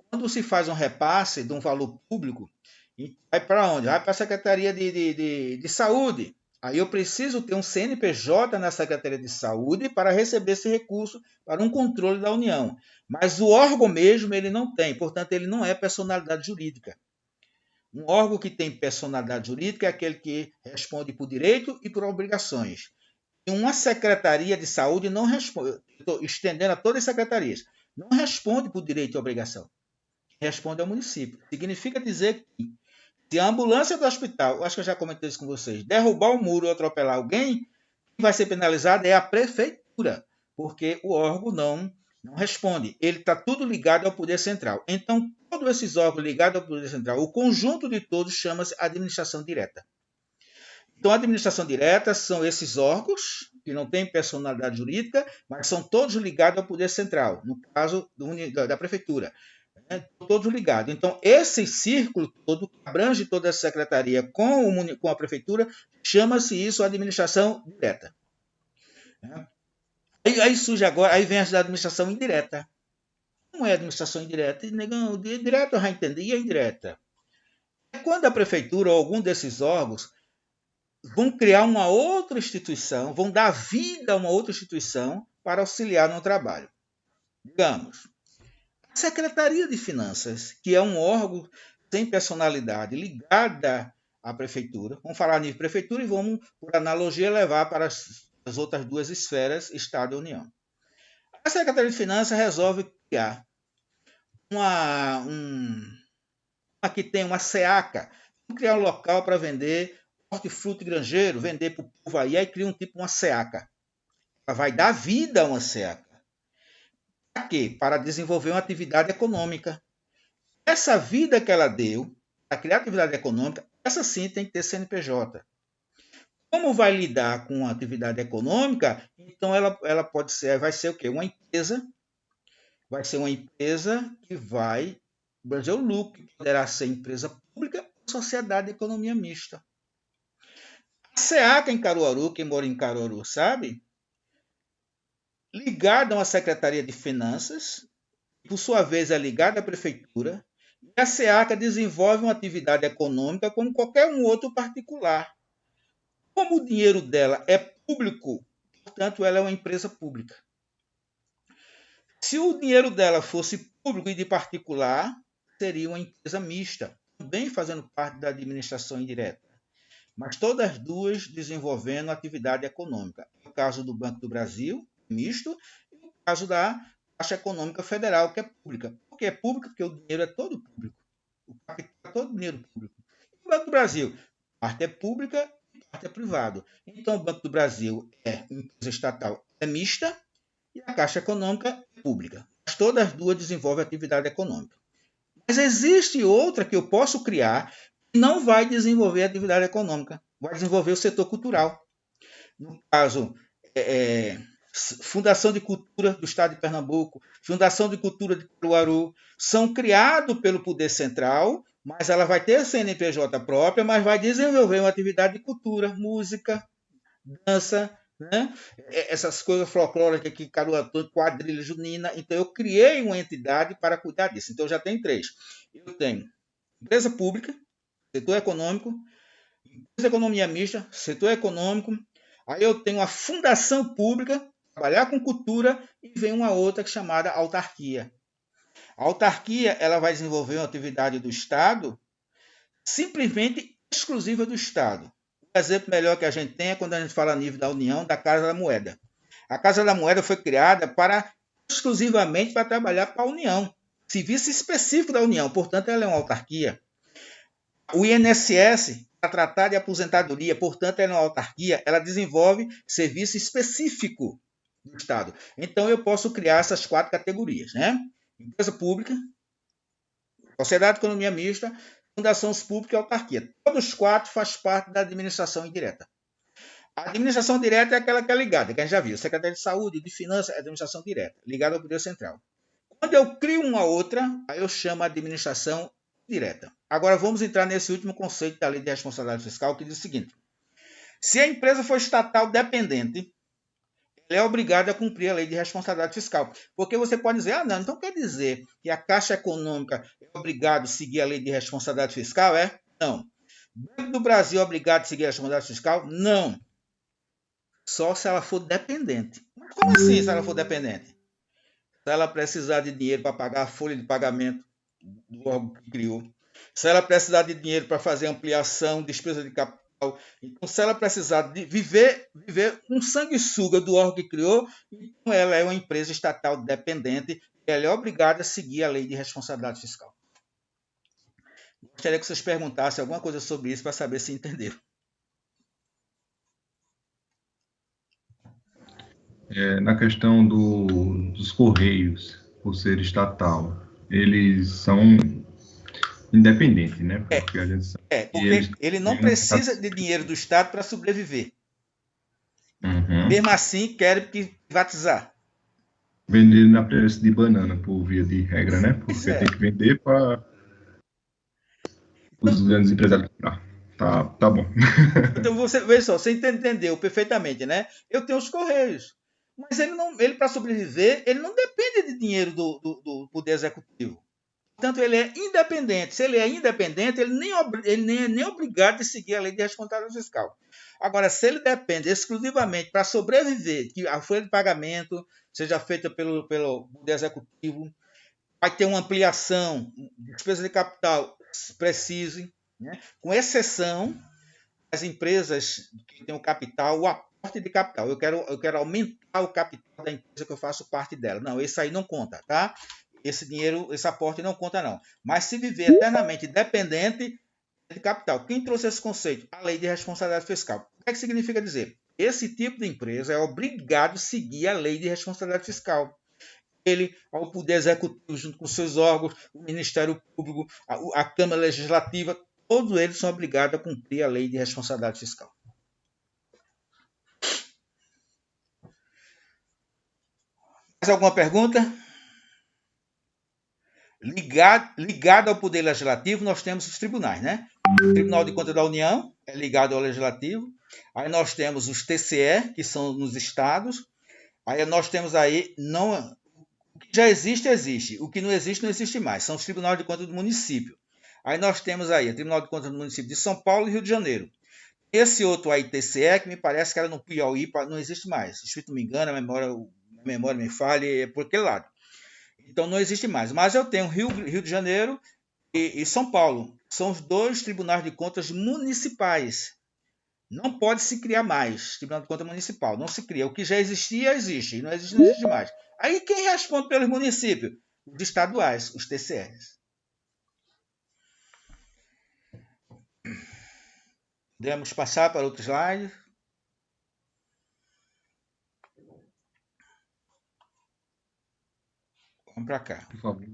Quando se faz um repasse de um valor público, vai para onde? Vai para a Secretaria de Saúde. Aí eu preciso ter um CNPJ na Secretaria de Saúde para receber esse recurso para um controle da União. Mas o órgão mesmo ele não tem, portanto ele não é personalidade jurídica. Um órgão que tem personalidade jurídica é aquele que responde por direito e por obrigações. E uma Secretaria de Saúde não responde, estou estendendo a todas as secretarias, não responde por direito e obrigação. Responde ao município. Significa dizer que se a ambulância do hospital, acho que eu já comentei isso com vocês, derrubar o muro ou atropelar alguém, quem vai ser penalizado é a prefeitura, porque o órgão não responde. Ele está tudo ligado ao poder central. Então, todos esses órgãos ligados ao poder central, o conjunto de todos chama-se administração direta. Então, a administração direta são esses órgãos que não têm personalidade jurídica, mas são todos ligados ao poder central, no caso da prefeitura. Todos ligados. Então, esse círculo todo, que abrange toda a secretaria com a prefeitura, chama-se isso administração direta. Aí surge agora, aí vem a administração indireta. Como é a administração indireta? Direta eu já entendi, e a indireta? É quando a prefeitura ou algum desses órgãos vão criar uma outra instituição, vão dar vida a uma outra instituição para auxiliar no trabalho. Digamos, a Secretaria de Finanças, que é um órgão sem personalidade, ligada à prefeitura. Vamos falar nível prefeitura e vamos, por analogia, levar para as outras duas esferas, Estado e União. A Secretaria de Finanças resolve criar que tem uma SEACA, criar um local para vender hortifruti granjeiro, vender para o povo aí cria uma SEACA. Ela vai dar vida a uma SEACA. Para quê? Para desenvolver uma atividade econômica. Essa vida que ela deu, para criar atividade econômica, essa sim tem que ter CNPJ. Como vai lidar com a atividade econômica? Então ela vai ser o quê? Uma empresa. Vai ser uma empresa que vai trazer o lucro, que poderá ser empresa pública ou sociedade de economia mista. A SEACA em Caruaru, quem mora em Caruaru sabe, ligada a uma Secretaria de Finanças, por sua vez é ligada à Prefeitura, e a SEACA desenvolve uma atividade econômica como qualquer um outro particular. Como o dinheiro dela é público, portanto, ela é uma empresa pública. Se o dinheiro dela fosse público e de particular, seria uma empresa mista, também fazendo parte da administração indireta. Mas todas as duas desenvolvendo atividade econômica. No caso do Banco do Brasil, misto, e no caso da Caixa Econômica Federal, que é pública. Por que é pública? Porque o dinheiro é todo público. O capital é todo dinheiro público. O Banco do Brasil, parte é pública e parte é privado. Então, o Banco do Brasil é uma empresa estatal, é mista, e a Caixa Econômica é pública. Mas todas as duas desenvolvem atividade econômica. Mas existe outra que eu posso criar que não vai desenvolver atividade econômica, vai desenvolver o setor cultural. No caso, Fundação de Cultura do Estado de Pernambuco, Fundação de Cultura de Caruaru, são criados pelo Poder Central, mas ela vai ter CNPJ própria, mas vai desenvolver uma atividade de cultura, música, dança, né? Essas coisas folclóricas aqui, Caruaru, quadrilha junina. Então, eu criei uma entidade para cuidar disso. Então, eu já tenho 3. Eu tenho empresa pública, setor econômico, empresa de economia mista, setor econômico. Aí eu tenho a fundação pública, trabalhar com cultura, e vem uma outra chamada autarquia. A autarquia ela vai desenvolver uma atividade do Estado simplesmente exclusiva do Estado. O exemplo melhor que a gente tem é quando a gente fala a nível da União, da Casa da Moeda. A Casa da Moeda foi criada exclusivamente para trabalhar para a União, serviço específico da União, portanto ela é uma autarquia. O INSS, para tratar de aposentadoria, portanto ela é uma autarquia, ela desenvolve serviço específico do Estado. Então eu posso criar essas 4 categorias, né? Empresa pública, sociedade de economia mista, fundações públicas e autarquia. Todos os 4 fazem parte da administração indireta. A administração direta é aquela que é ligada, que a gente já viu, Secretaria de Saúde, de Finanças, é administração direta, ligada ao Poder Central. Quando eu crio uma outra, aí eu chamo a administração direta. Agora vamos entrar nesse último conceito da Lei de Responsabilidade Fiscal, que diz o seguinte: se a empresa for estatal dependente, ela é obrigada a cumprir a Lei de Responsabilidade Fiscal. Porque você pode dizer, não, então quer dizer que a Caixa Econômica é obrigada a seguir a Lei de Responsabilidade Fiscal? Não. O Banco do Brasil é obrigado a seguir a responsabilidade fiscal? Não. Só se ela for dependente. Mas como assim se ela for dependente? Se ela precisar de dinheiro para pagar a folha de pagamento do órgão que criou, se ela precisar de dinheiro para fazer ampliação, despesa de capital, então se ela precisar de viver um sanguessuga do órgão que criou, então ela é uma empresa estatal dependente e ela é obrigada a seguir a Lei de Responsabilidade Fiscal. Gostaria que vocês perguntassem alguma coisa sobre isso para saber se entenderam. Na questão dos Correios, por ser estatal, eles são independentes, né? Porque a gente sabe porque ele não precisa de dinheiro do Estado para sobreviver. Mesmo assim, querem privatizar. Vender na preço de banana, por via de regra, né? Porque tem que vender para os grandes empresários comprar. Tá bom. Então, veja só, você entendeu perfeitamente, né? Eu tenho os Correios. Mas ele para sobreviver, ele não depende de dinheiro do Poder Executivo. Portanto, ele é independente. Se ele é independente, ele nem é nem obrigado a seguir a Lei de Responsabilidade Fiscal. Agora, se ele depende exclusivamente para sobreviver, que a folha de pagamento seja feita pelo Poder Executivo, vai ter uma ampliação, despesa de capital precise, né? Com exceção das empresas que têm o capital, o aporte de capital. Eu quero aumentar o capital da empresa que eu faço parte dela. Não, esse aí não conta, tá? Esse dinheiro, esse aporte não conta, não. Mas se viver eternamente dependente de capital. Quem trouxe esse conceito? A Lei de Responsabilidade Fiscal. O que é que significa dizer? Esse tipo de empresa é obrigado a seguir a Lei de Responsabilidade Fiscal. Ele, ao Poder Executivo, junto com seus órgãos, o Ministério Público, a Câmara Legislativa, todos eles são obrigados a cumprir a Lei de Responsabilidade Fiscal. Mais alguma pergunta? Ligado ao Poder Legislativo, nós temos os tribunais, né? O Tribunal de Contas da União é ligado ao Legislativo. Aí nós temos os TCE, que são nos estados. Aí nós temos aí, o que já existe, existe. O que não existe mais. São os Tribunais de Contas do município. Aí nós temos aí o Tribunal de Contas do município de São Paulo e Rio de Janeiro. Esse outro aí, TCE, que me parece que era no Piauí, não existe mais. Se não me engano, a memória me falha, é por aquele lado. Então não existe mais. Mas eu tenho Rio de Janeiro e São Paulo. São os 2 tribunais de contas municipais. Não pode se criar mais Tribunal de Contas Municipal. Não se cria. O que já existia, existe. Não existe mais. Aí quem responde pelos municípios? Os estaduais, os TCEs. Podemos passar para outro slide. Vamos para cá. Por favor.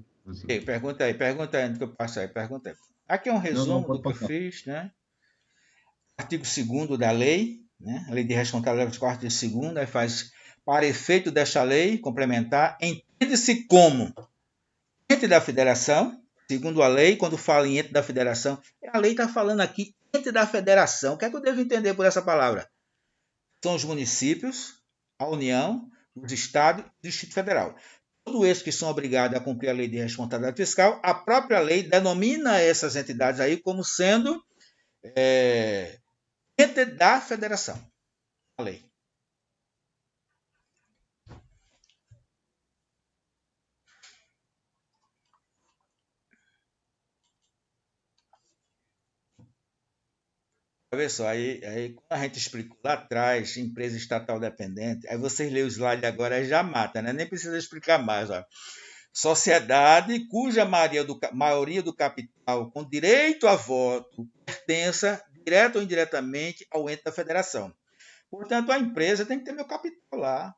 Pergunta aí, antes que eu passe aí. Pergunta aí. Aqui é um resumo do que eu fiz, né? Artigo 2º da lei, né? A Lei de Responsabilidade Fiscal, artigo 2º, aí faz para efeito desta lei complementar, entende-se como ente da federação, segundo a lei, quando fala em ente da federação, a lei está falando aqui ente da federação. O que é que eu devo entender por essa palavra? São os municípios, a União, os estados e o Distrito Federal. Todos esses que são obrigados a cumprir a lei de responsabilidade fiscal, a própria lei denomina essas entidades aí como sendo ente da federação. A lei. Olha só, aí quando a gente explicou lá atrás, empresa estatal dependente, aí vocês lêem o slide agora e já mata, né? Nem precisa explicar mais. Ó. Sociedade cuja maioria do capital com direito a voto pertença, direto ou indiretamente, ao ente da federação. Portanto, a empresa tem que ter meu capital lá.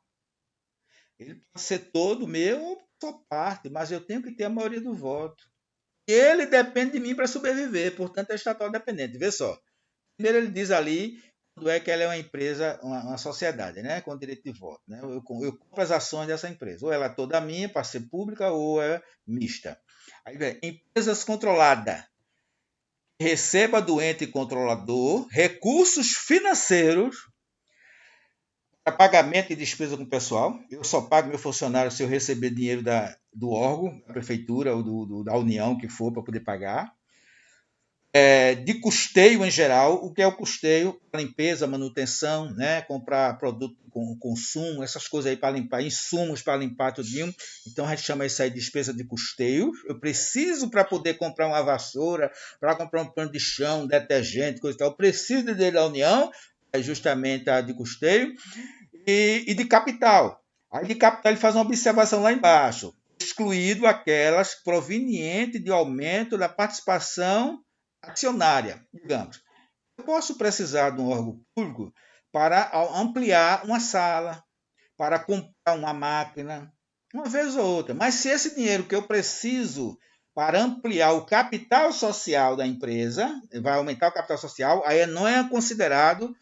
Ele pode ser todo meu ou só parte, mas eu tenho que ter a maioria do voto. E ele depende de mim para sobreviver, portanto, é estatal dependente. Vê só. Primeiro ele diz ali quando é que ela é uma empresa, uma sociedade, né, com direito de voto. Né? Eu compro as ações dessa empresa. Ou ela é toda minha para ser pública ou é mista. Aí vem, empresas controladas. Receba do ente controlador recursos financeiros para pagamento e despesa com o pessoal. Eu só pago meu funcionário se eu receber dinheiro do órgão, da prefeitura ou da União que for para poder pagar. De custeio em geral. O que é o custeio? Limpeza, manutenção, né? Comprar produto com consumo, essas coisas aí para limpar, insumos para limpar tudinho. Então a gente chama isso aí de despesa de custeio. Eu preciso para poder comprar uma vassoura, para comprar um pano de chão, detergente, coisa e tal. Eu preciso de dinheiro da União, é justamente a de custeio, e de capital. Aí de capital ele faz uma observação lá embaixo, excluído aquelas provenientes de aumento da participação acionária, digamos. Eu posso precisar de um órgão público para ampliar uma sala, para comprar uma máquina, uma vez ou outra. Mas se esse dinheiro que eu preciso para ampliar o capital social da empresa, vai aumentar o capital social, aí não é considerado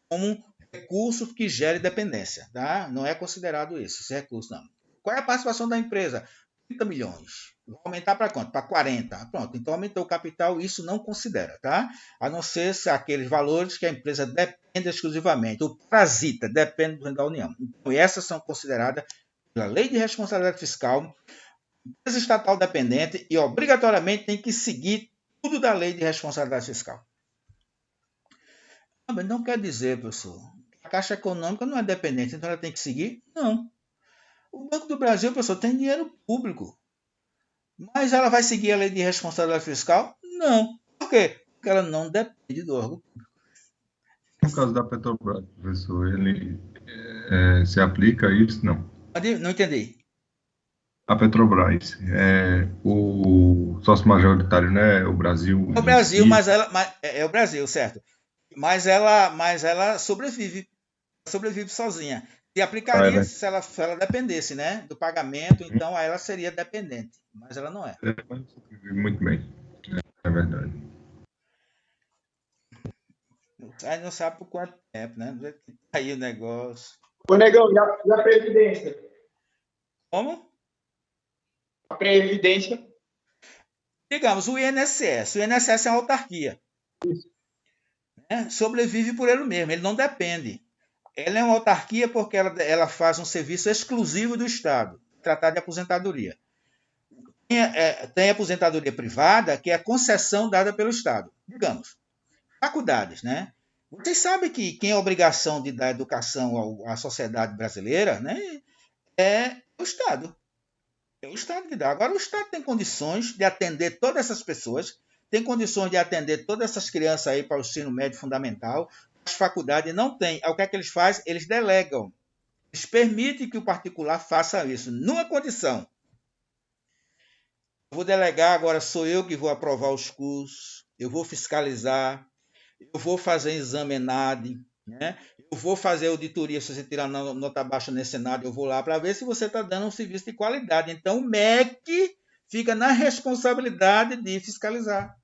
como um recurso que gere dependência. Tá? Não é considerado esse recurso, não. Qual é a participação da empresa? 30 milhões. Vou aumentar para quanto? Para 40. Pronto, então aumentou o capital, isso não considera, tá? A não ser se aqueles valores que a empresa depende exclusivamente. O parasita depende da União. Então, essas são consideradas pela Lei de Responsabilidade Fiscal, empresa estatal dependente e obrigatoriamente tem que seguir tudo da Lei de Responsabilidade Fiscal. Mas não quer dizer, professor, que a Caixa Econômica não é dependente, então ela tem que seguir? Não. O Banco do Brasil, professor, tem dinheiro público. Mas ela vai seguir a lei de responsabilidade fiscal? Não. Por quê? Porque ela não depende do órgão público. No caso da Petrobras, professor, ele se aplica a isso? Não. Não entendi. A Petrobras, o sócio majoritário, né? O Brasil. É o Brasil, é o Brasil, certo? Mas ela sobrevive sozinha. Se aplicaria se ela dependesse, né, do pagamento, então ela seria dependente, mas ela não é. Muito bem, é verdade. Aí não sabe por quanto tempo, né? Aí o negócio. Ô, Negão, e a Previdência? Como? A Previdência? Digamos, o INSS. O INSS é uma autarquia. Isso. Né? Sobrevive por ele mesmo, ele não depende. Ela é uma autarquia porque ela faz um serviço exclusivo do Estado, tratar de aposentadoria. Tem aposentadoria privada, que é a concessão dada pelo Estado. Digamos, faculdades, né? Vocês sabem que quem é obrigação de dar educação à sociedade brasileira, né, é o Estado. É o Estado que dá. Agora, o Estado tem condições de atender todas essas pessoas, tem condições de atender todas essas crianças aí para o ensino médio fundamental. As faculdades não têm. O que é que eles fazem? Eles delegam. Eles permitem que o particular faça isso, numa condição. Eu vou delegar, agora sou eu que vou aprovar os cursos, eu vou fiscalizar, eu vou fazer exame ENAD, né? Eu vou fazer auditoria, se você tirar nota baixa nesse ENAD, eu vou lá para ver se você está dando um serviço de qualidade. Então, o MEC fica na responsabilidade de fiscalizar.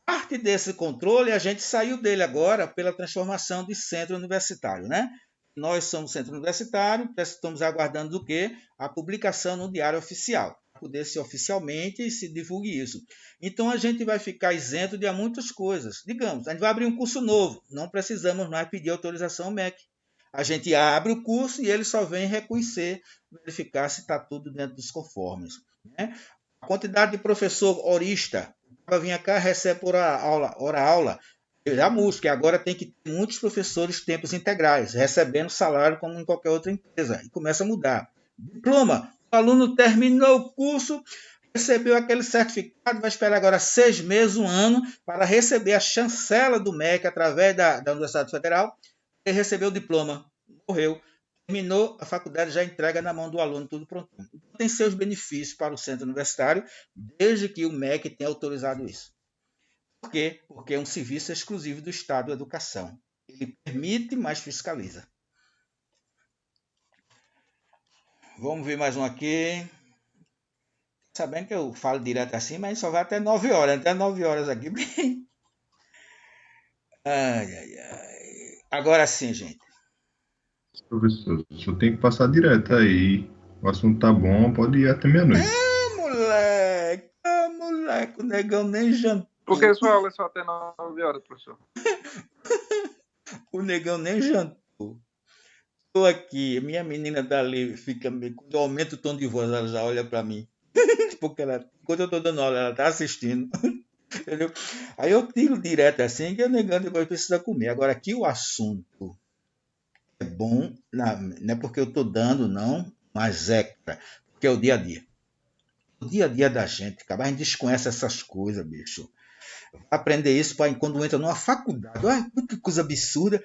Parte desse controle, a gente saiu dele agora pela transformação de centro universitário, né? Nós somos centro universitário, estamos aguardando o quê? A publicação no Diário Oficial, para poder se oficialmente se divulgue isso. Então a gente vai ficar isento de muitas coisas. Digamos, a gente vai abrir um curso novo, não precisamos mais pedir autorização ao MEC. A gente abre o curso e ele só vem reconhecer, verificar se está tudo dentro dos conformes. Né? A quantidade de professor horista, para vir cá, recebe por hora aula, já música, agora tem que ter muitos professores tempos integrais, recebendo salário como em qualquer outra empresa, e começa a mudar. Diploma, o aluno terminou o curso, recebeu aquele certificado, vai esperar agora 6 meses, 1 ano, para receber a chancela do MEC através da Universidade Federal, e recebeu o diploma, morreu. Terminou, a faculdade já entrega na mão do aluno, tudo pronto. Então, tem seus benefícios para o centro universitário, desde que o MEC tenha autorizado isso. Por quê? Porque é um serviço exclusivo do Estado da Educação. Ele permite, mas fiscaliza. Vamos ver mais um aqui. Sabendo que eu falo direto assim, mas só vai até 9 horas. Até 9 horas aqui. Ai, ai, ai. Agora sim, gente. Professor, só tem que passar direto aí. O assunto tá bom, pode ir até meia-noite. Moleque, o negão nem jantou. Porque sua aula é só até 9 horas, professor. O negão nem jantou. Estou aqui, minha menina dali fica meio. Quando eu aumento o tom de voz, ela já olha para mim. Porque quando eu estou dando aula, ela está assistindo. Entendeu? Aí eu tiro direto assim, que o negão depois precisa comer. Agora, aqui o assunto é bom, não é porque eu estou dando, não, mas porque é o dia a dia. O dia a dia da gente, cara, a gente desconhece essas coisas, bicho. Aprender isso para quando entra numa faculdade. Olha que coisa absurda.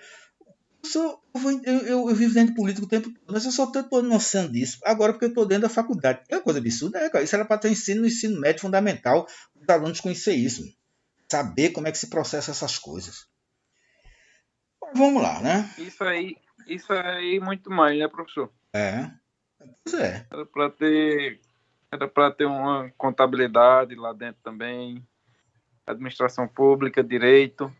Eu vivo dentro de política o tempo todo, mas eu só estou noção disso. Agora, porque eu estou dentro da faculdade. É uma coisa absurda, cara. Isso era para ter ensino no ensino médio fundamental, os alunos conhecer isso. Saber como é que se processa essas coisas. Mas vamos lá, né? Isso aí muito mais, né, professor? Pois é. Era para ter uma contabilidade lá dentro também, administração pública, direito.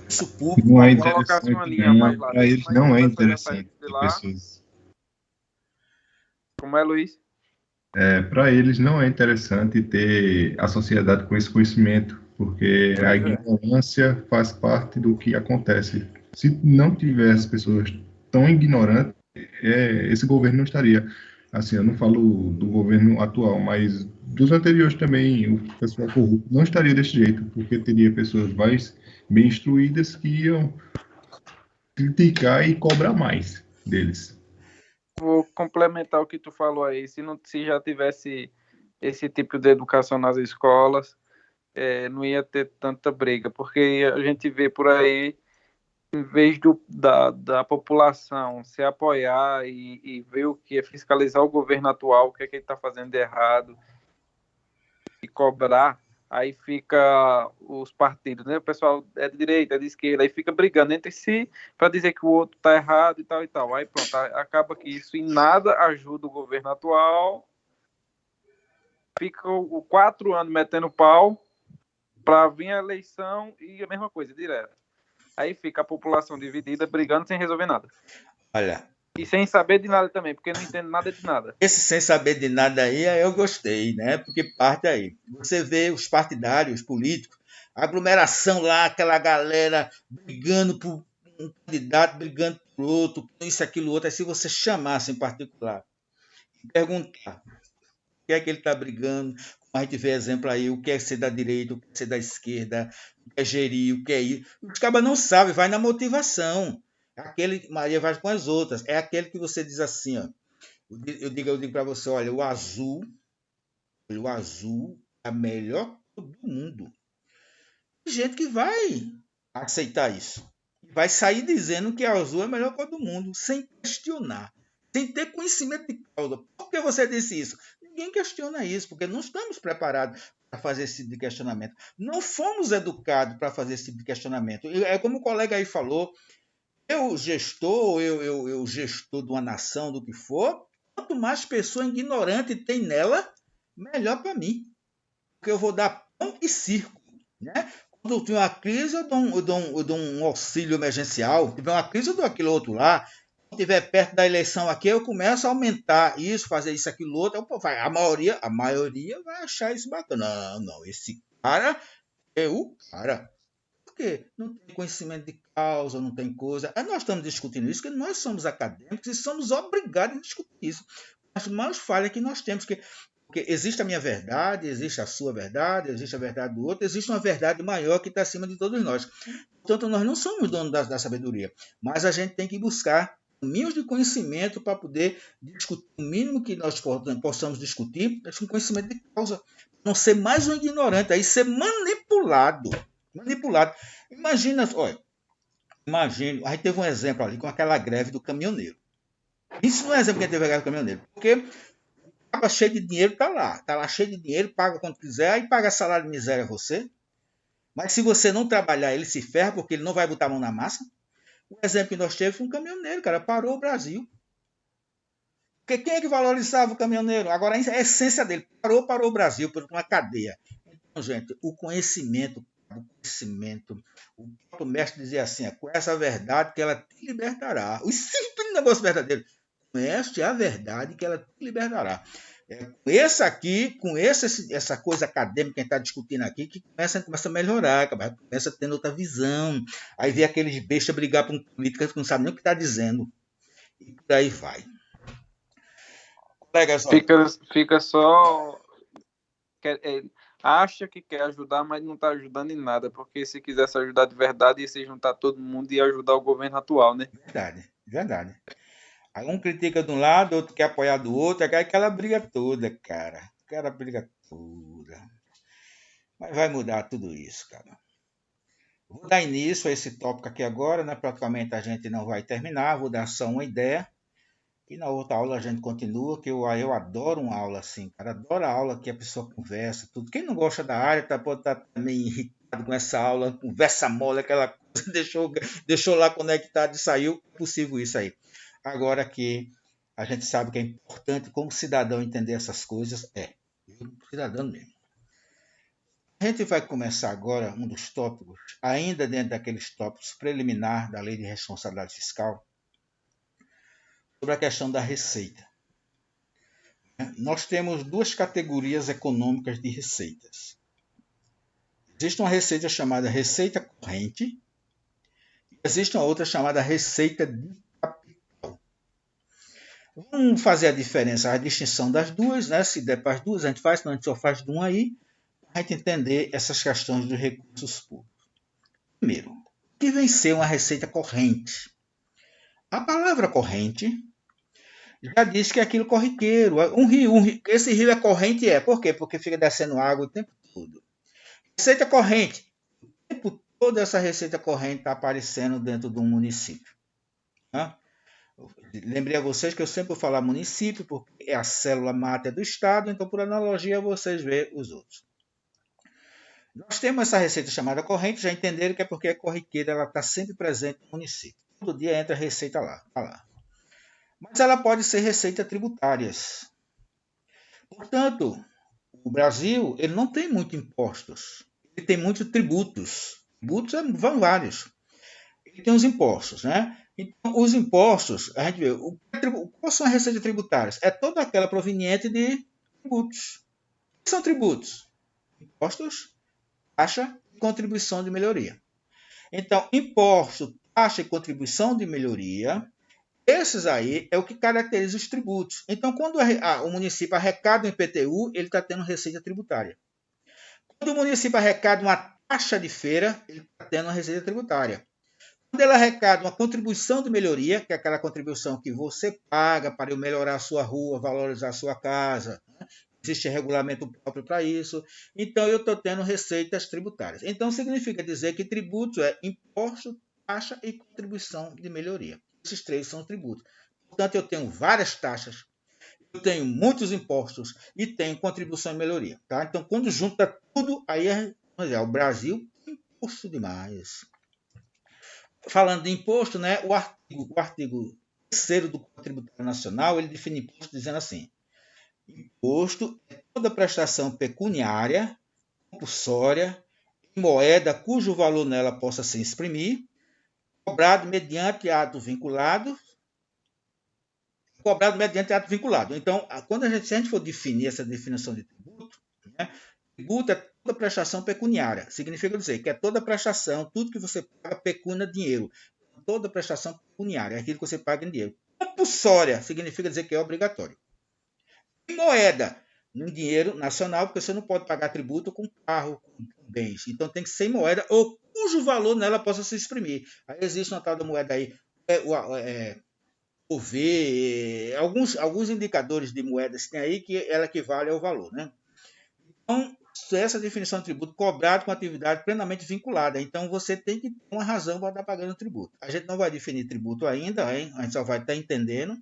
Isso público. Não é Colocasse uma interessante, linha mais lá para dentro, eles mas não é como vai fazer a interessante saída de ter lá? pessoas. Como é, Luiz? Para eles não é interessante ter a sociedade com esse conhecimento, porque a ignorância faz parte do que acontece. Se não tivesse pessoas tão ignorantes, esse governo não estaria. Assim, eu não falo do governo atual, mas dos anteriores também, o pessoal corrupto não estaria desse jeito, porque teria pessoas mais bem instruídas que iam criticar e cobrar mais deles. Vou complementar o que tu falou aí. Se já tivesse esse tipo de educação nas escolas, não ia ter tanta briga, porque a gente vê por aí, em vez da população se apoiar e ver o que é fiscalizar o governo atual, o que é que ele está fazendo de errado, e cobrar, aí fica os partidos, né? O pessoal é de direita, é de esquerda, aí fica brigando entre si para dizer que o outro está errado e tal e tal. Aí pronto, acaba que isso em nada ajuda o governo atual. Fica 4 anos metendo pau para vir a eleição e a mesma coisa, direto. Aí fica a população dividida, brigando sem resolver nada. Olha. E sem saber de nada também, porque não entende nada de nada. Esse sem saber de nada aí eu gostei, né? Porque parte aí. Você vê os partidários, políticos, a aglomeração lá, aquela galera brigando por um candidato, brigando por outro, isso, aquilo, outro. Aí se você chamasse em particular e perguntar o que é que ele está brigando, como a gente vê exemplo aí, o que é ser da direita, o que é ser da esquerda, o que é gerir, o que é isso. Os cabas não sabem, vai na motivação. Aquele Maria vai com as outras. É aquele que você diz assim, ó. Eu digo para você, olha, o azul é a melhor cor do mundo. Tem gente que vai aceitar isso. Vai sair dizendo que a azul é a melhor cor do mundo, sem questionar, sem ter conhecimento de causa. Por que você disse isso? Ninguém questiona isso, porque não estamos preparados para fazer esse tipo de questionamento. Não fomos educados para fazer esse tipo de questionamento. É como o colega aí falou, eu gestor de uma nação, do que for, quanto mais pessoa ignorante tem nela, melhor para mim. Porque eu vou dar pão e circo. Né? Quando tiver uma crise, eu dou um auxílio emergencial. Se tiver uma crise, eu dou aquilo outro lá. Quando estiver perto da eleição aqui, eu começo a aumentar isso, fazer isso, aquilo outro. A maioria vai achar isso bacana. Não, não, esse cara é o cara. Por quê? Não tem conhecimento de causa, não tem coisa. Aí nós estamos discutindo isso, porque nós somos acadêmicos e somos obrigados a discutir isso. As maiores falhas que nós temos, porque existe a minha verdade, existe a sua verdade, existe a verdade do outro, existe uma verdade maior que está acima de todos nós. Portanto, nós não somos donos da sabedoria, mas a gente tem que buscar caminhos de conhecimento para poder discutir o mínimo que nós possamos discutir, com conhecimento de causa. Não ser mais um ignorante, aí ser manipulado. Manipulado. Imagina, olha, imagina, a gente teve um exemplo ali com aquela greve do caminhoneiro. Isso não é exemplo que a gente teve a greve do caminhoneiro, porque acaba cheio de dinheiro, tá lá cheio de dinheiro, paga quando quiser, aí paga salário de miséria a você. Mas se você não trabalhar, ele se ferra, porque ele não vai botar a mão na massa. O exemplo que nós tivemos foi um caminhoneiro, cara, parou o Brasil. Porque quem é que valorizava o caminhoneiro? Agora a essência dele, parou o Brasil por uma cadeia. Então, gente, o conhecimento, o próprio mestre dizia assim, com essa verdade que ela te libertará. O simples negócio verdadeiro. Conhece a verdade que ela te libertará. Com esse aqui, essa coisa acadêmica que a gente está discutindo aqui, que começa a melhorar, começa a ter outra visão. Aí vê aqueles bestas brigar por um político que não sabe nem o que está dizendo. E por aí vai. Colegas, Fica só. Acha que quer ajudar, mas não está ajudando em nada, porque se quisesse ajudar de verdade, ia se juntar todo mundo e ajudar o governo atual, né? Verdade. Aí um critica de um lado, outro quer apoiar do outro, é aquela briga toda, cara. Aquela briga toda. Mas vai mudar tudo isso, cara. Vou dar início a esse tópico aqui agora, né? Praticamente a gente não vai terminar, vou dar só uma ideia. E na outra aula a gente continua, que eu adoro uma aula assim, cara. Adoro a aula que a pessoa conversa, tudo. Quem não gosta da área pode estar também irritado com essa aula, conversa mole, aquela coisa, deixou lá conectado e saiu. É possível isso aí. Agora que a gente sabe que é importante como cidadão entender essas coisas, cidadão mesmo. A gente vai começar agora um dos tópicos, ainda dentro daqueles tópicos preliminar da Lei de Responsabilidade Fiscal, sobre a questão da receita. Nós temos duas categorias econômicas de receitas. Existe uma receita chamada receita corrente e existe uma outra chamada receita de capital. Vamos fazer a diferença, a distinção das duas, né? Se der para as duas, a gente faz, senão a gente só faz de uma aí, para a gente entender essas questões dos recursos públicos. Primeiro, o que vem ser uma receita corrente? A palavra corrente já diz que é aquilo corriqueiro. Um rio, esse rio é corrente, por quê? Porque fica descendo água o tempo todo. Receita corrente. O tempo todo essa receita corrente está aparecendo dentro de um município. Né? Lembrei a vocês que eu sempre vou falar município, porque é a célula máter do Estado, então por analogia vocês veem os outros. Nós temos essa receita chamada corrente, já entenderam que é porque é corriqueira, ela está sempre presente no município. Todo dia entra a receita lá. Mas ela pode ser receita tributárias. Portanto, o Brasil ele não tem muitos impostos, ele tem muitos tributos. Tributos vão vários. Ele tem os impostos, né? Então, os impostos, a gente vê, quais são as receitas tributárias? É toda aquela proveniente de tributos. O que são tributos? Impostos, taxa e contribuição de melhoria. Então, imposto, taxa e contribuição de melhoria, esses aí é o que caracteriza os tributos. Então, quando o município arrecada um IPTU, ele está tendo receita tributária. Quando o município arrecada uma taxa de feira, ele está tendo uma receita tributária. Quando ele arrecada uma contribuição de melhoria, que é aquela contribuição que você paga para melhorar a sua rua, valorizar a sua casa, né? Existe regulamento próprio para isso. Então, eu estou tendo receitas tributárias. Então, significa dizer que tributo é imposto, taxa e contribuição de melhoria. Esses três são tributos. Portanto, eu tenho várias taxas, eu tenho muitos impostos e tenho contribuição de melhoria. Tá? Então, quando junta tudo, aí o Brasil tem imposto demais. Falando de imposto, né, o artigo 3º do Código Tributário Nacional, ele define imposto dizendo assim: imposto é toda prestação pecuniária, compulsória, em moeda cujo valor nela possa se exprimir, cobrado mediante ato vinculado. Então, se a gente for definir essa definição de tributo, né, tributo é toda prestação pecuniária. Significa dizer que é toda prestação, tudo que você paga pecuna dinheiro. Toda prestação pecuniária é aquilo que você paga em dinheiro. Compulsória significa dizer que é obrigatório. Em moeda, no dinheiro nacional, porque você não pode pagar tributo com carro, com bens. Então tem que ser em moeda ou cujo valor nela possa se exprimir. Aí existe uma tal da moeda aí, alguns indicadores de moedas que tem aí que ela equivale ao valor, né? Então, essa definição de tributo cobrado com atividade plenamente vinculada. Então, você tem que ter uma razão para estar pagando tributo. A gente não vai definir tributo ainda, hein? A gente só vai estar entendendo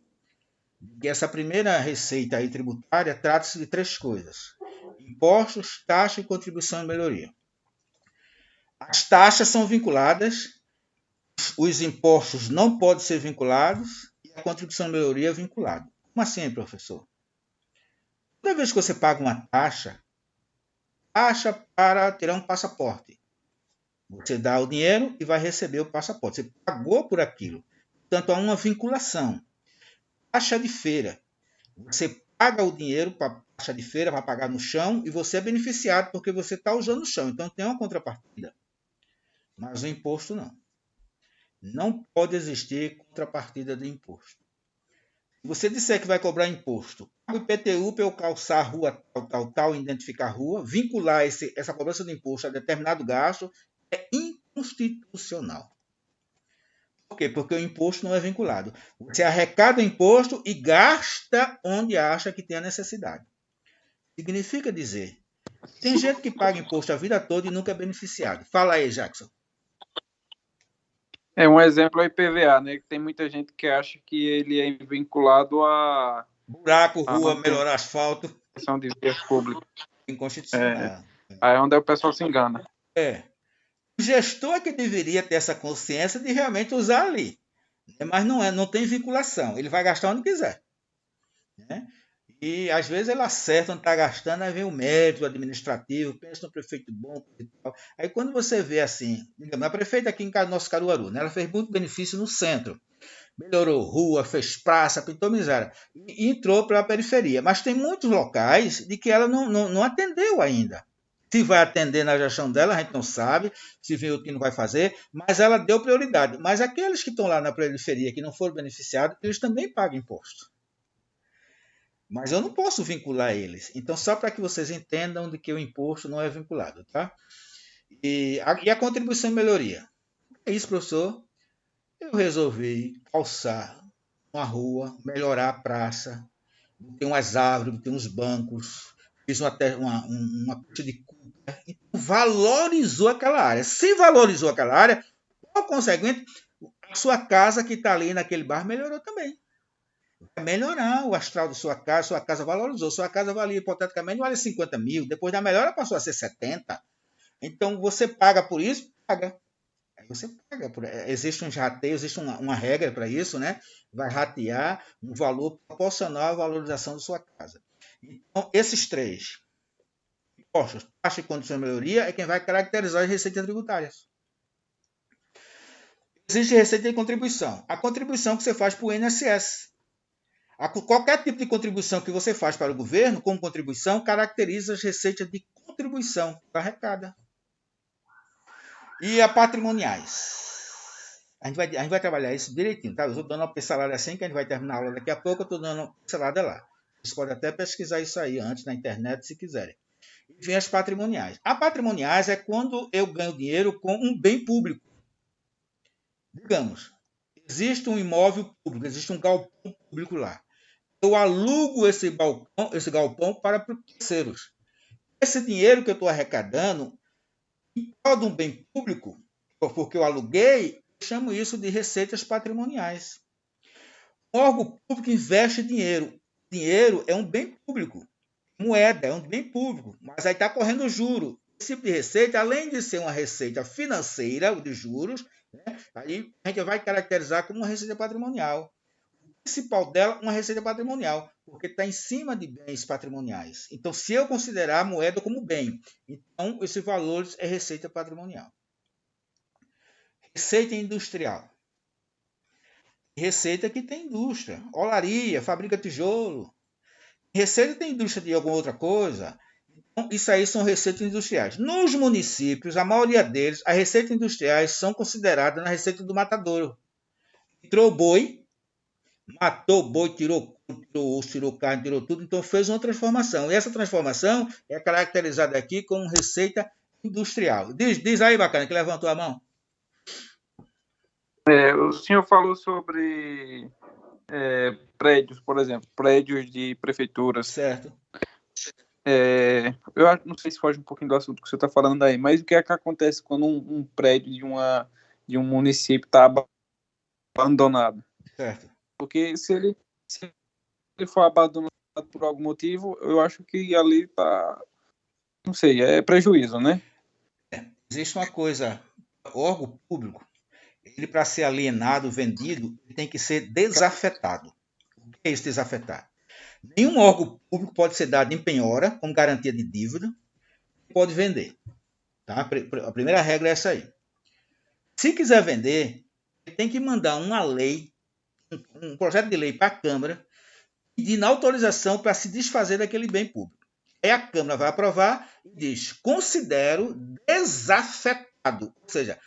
que essa primeira receita aí tributária trata-se de 3 coisas: impostos, taxa e contribuição e melhoria. As taxas são vinculadas, os impostos não podem ser vinculados e a contribuição e melhoria é vinculada. Como assim, professor? Toda vez que você paga uma taxa para tirar um passaporte, você dá o dinheiro e vai receber o passaporte. Você pagou por aquilo. Portanto, há uma vinculação. Taxa de feira. Você paga o dinheiro para a taxa de feira, para pagar no chão, e você é beneficiado porque você está usando o chão. Então, tem uma contrapartida. Mas o imposto não. Não pode existir contrapartida de imposto. Se você disser que vai cobrar imposto, o IPTU para eu calçar a rua tal, identificar a rua, vincular essa cobrança de imposto a determinado gasto, é inconstitucional. Por quê? Porque o imposto não é vinculado. Você arrecada o imposto e gasta onde acha que tem a necessidade. Significa dizer, tem gente que paga imposto a vida toda e nunca é beneficiado. Fala aí, Jackson. Um exemplo é o IPVA, né? Tem muita gente que acha que ele é vinculado a buraco, rua, melhorar asfalto. De vias públicas. Inconstitucional. Aí é onde o pessoal se engana. O gestor é que deveria ter essa consciência de realmente usar ali. Mas não tem vinculação. Ele vai gastar onde quiser. Né? E às vezes ele acerta onde está gastando, aí vem o médico administrativo, pensa no prefeito bom e tal. Aí quando você vê assim, digamos, a prefeita aqui em nosso Caruaru, né, ela fez muito benefício no centro. Melhorou rua, fez praça, pintou miséria. E entrou para a periferia. Mas tem muitos locais de que ela não atendeu ainda. Se vai atender na gestão dela, a gente não sabe. Se viu que não vai fazer. Mas ela deu prioridade. Mas aqueles que estão lá na periferia, que não foram beneficiados, eles também pagam imposto. Mas eu não posso vincular eles. Então, só para que vocês entendam de que o imposto não é vinculado. Tá? E a contribuição e melhoria. É isso, professor. Eu resolvi calçar uma rua, melhorar a praça, tem umas árvores, tem uns bancos, fiz uma pista de cuca, então valorizou aquela área. Se valorizou aquela área, por conseguinte, a sua casa que está ali naquele bairro melhorou também. Vai melhorar o astral da sua casa valorizou, sua casa valia, hipoteticamente, vale 50 mil, depois da melhora passou a ser 70. Então, você paga por isso? Paga. Você paga. Existe um rateio, existe uma regra para isso, né? Vai ratear um valor proporcional à valorização da sua casa. Então, esses 3, impostos, taxa e condição de melhoria, é quem vai caracterizar as receitas tributárias. Existe receita de contribuição. A contribuição que você faz para o INSS. Qualquer tipo de contribuição que você faz para o governo, como contribuição, caracteriza as receitas de contribuição que arrecada. E a patrimoniais. A gente vai trabalhar isso direitinho, tá? Eu estou dando uma pincelada assim, que a gente vai terminar a aula daqui a pouco, eu estou dando uma pincelada lá. Vocês podem até pesquisar isso aí antes na internet, se quiserem. E vem as patrimoniais. A patrimoniais é quando eu ganho dinheiro com um bem público. Digamos, existe um imóvel público, existe um galpão público lá. Eu alugo esse galpão para terceiros. Esse dinheiro que eu estou arrecadando, em prol de um bem público, porque eu aluguei, eu chamo isso de receitas patrimoniais. O órgão público investe dinheiro. Dinheiro é um bem público. Moeda é um bem público, mas aí está correndo juro. Esse tipo de receita, além de ser uma receita financeira de juros, né, aí a gente vai caracterizar como uma receita patrimonial. O principal dela, uma receita patrimonial, porque está em cima de bens patrimoniais. Então, se eu considerar a moeda como bem, então esse valor é receita patrimonial. Receita industrial. Receita que tem indústria, olaria, fabrica tijolo. Receita tem indústria de alguma outra coisa. Então, isso aí são receitas industriais. Nos municípios, a maioria deles, as receitas industriais são consideradas na receita do matadouro. Tirou boi, matou o boi, tirou osso, tirou carne, tirou tudo, então fez uma transformação. E essa transformação é caracterizada aqui como receita industrial. Diz aí, bacana, que levantou a mão. O senhor falou sobre prédios, por exemplo, prédios de prefeituras. Certo. Eu não sei se foge um pouquinho do assunto que você está falando aí, mas o que é que acontece quando um prédio de um município está abandonado? Certo. Porque se ele for abandonado por algum motivo, eu acho que ali está, não sei, é prejuízo, né? Existe uma coisa, o órgão público, ele para ser alienado, vendido, ele tem que ser desafetado. O que é isso, desafetar? Nenhum órgão público pode ser dado em penhora, como garantia de dívida, e pode vender. Tá? A primeira regra é essa aí. Se quiser vender, ele tem que mandar uma lei, um projeto de lei para a Câmara, pedindo autorização para se desfazer daquele bem público. Aí a Câmara vai aprovar e diz: considero desafetado, ou seja,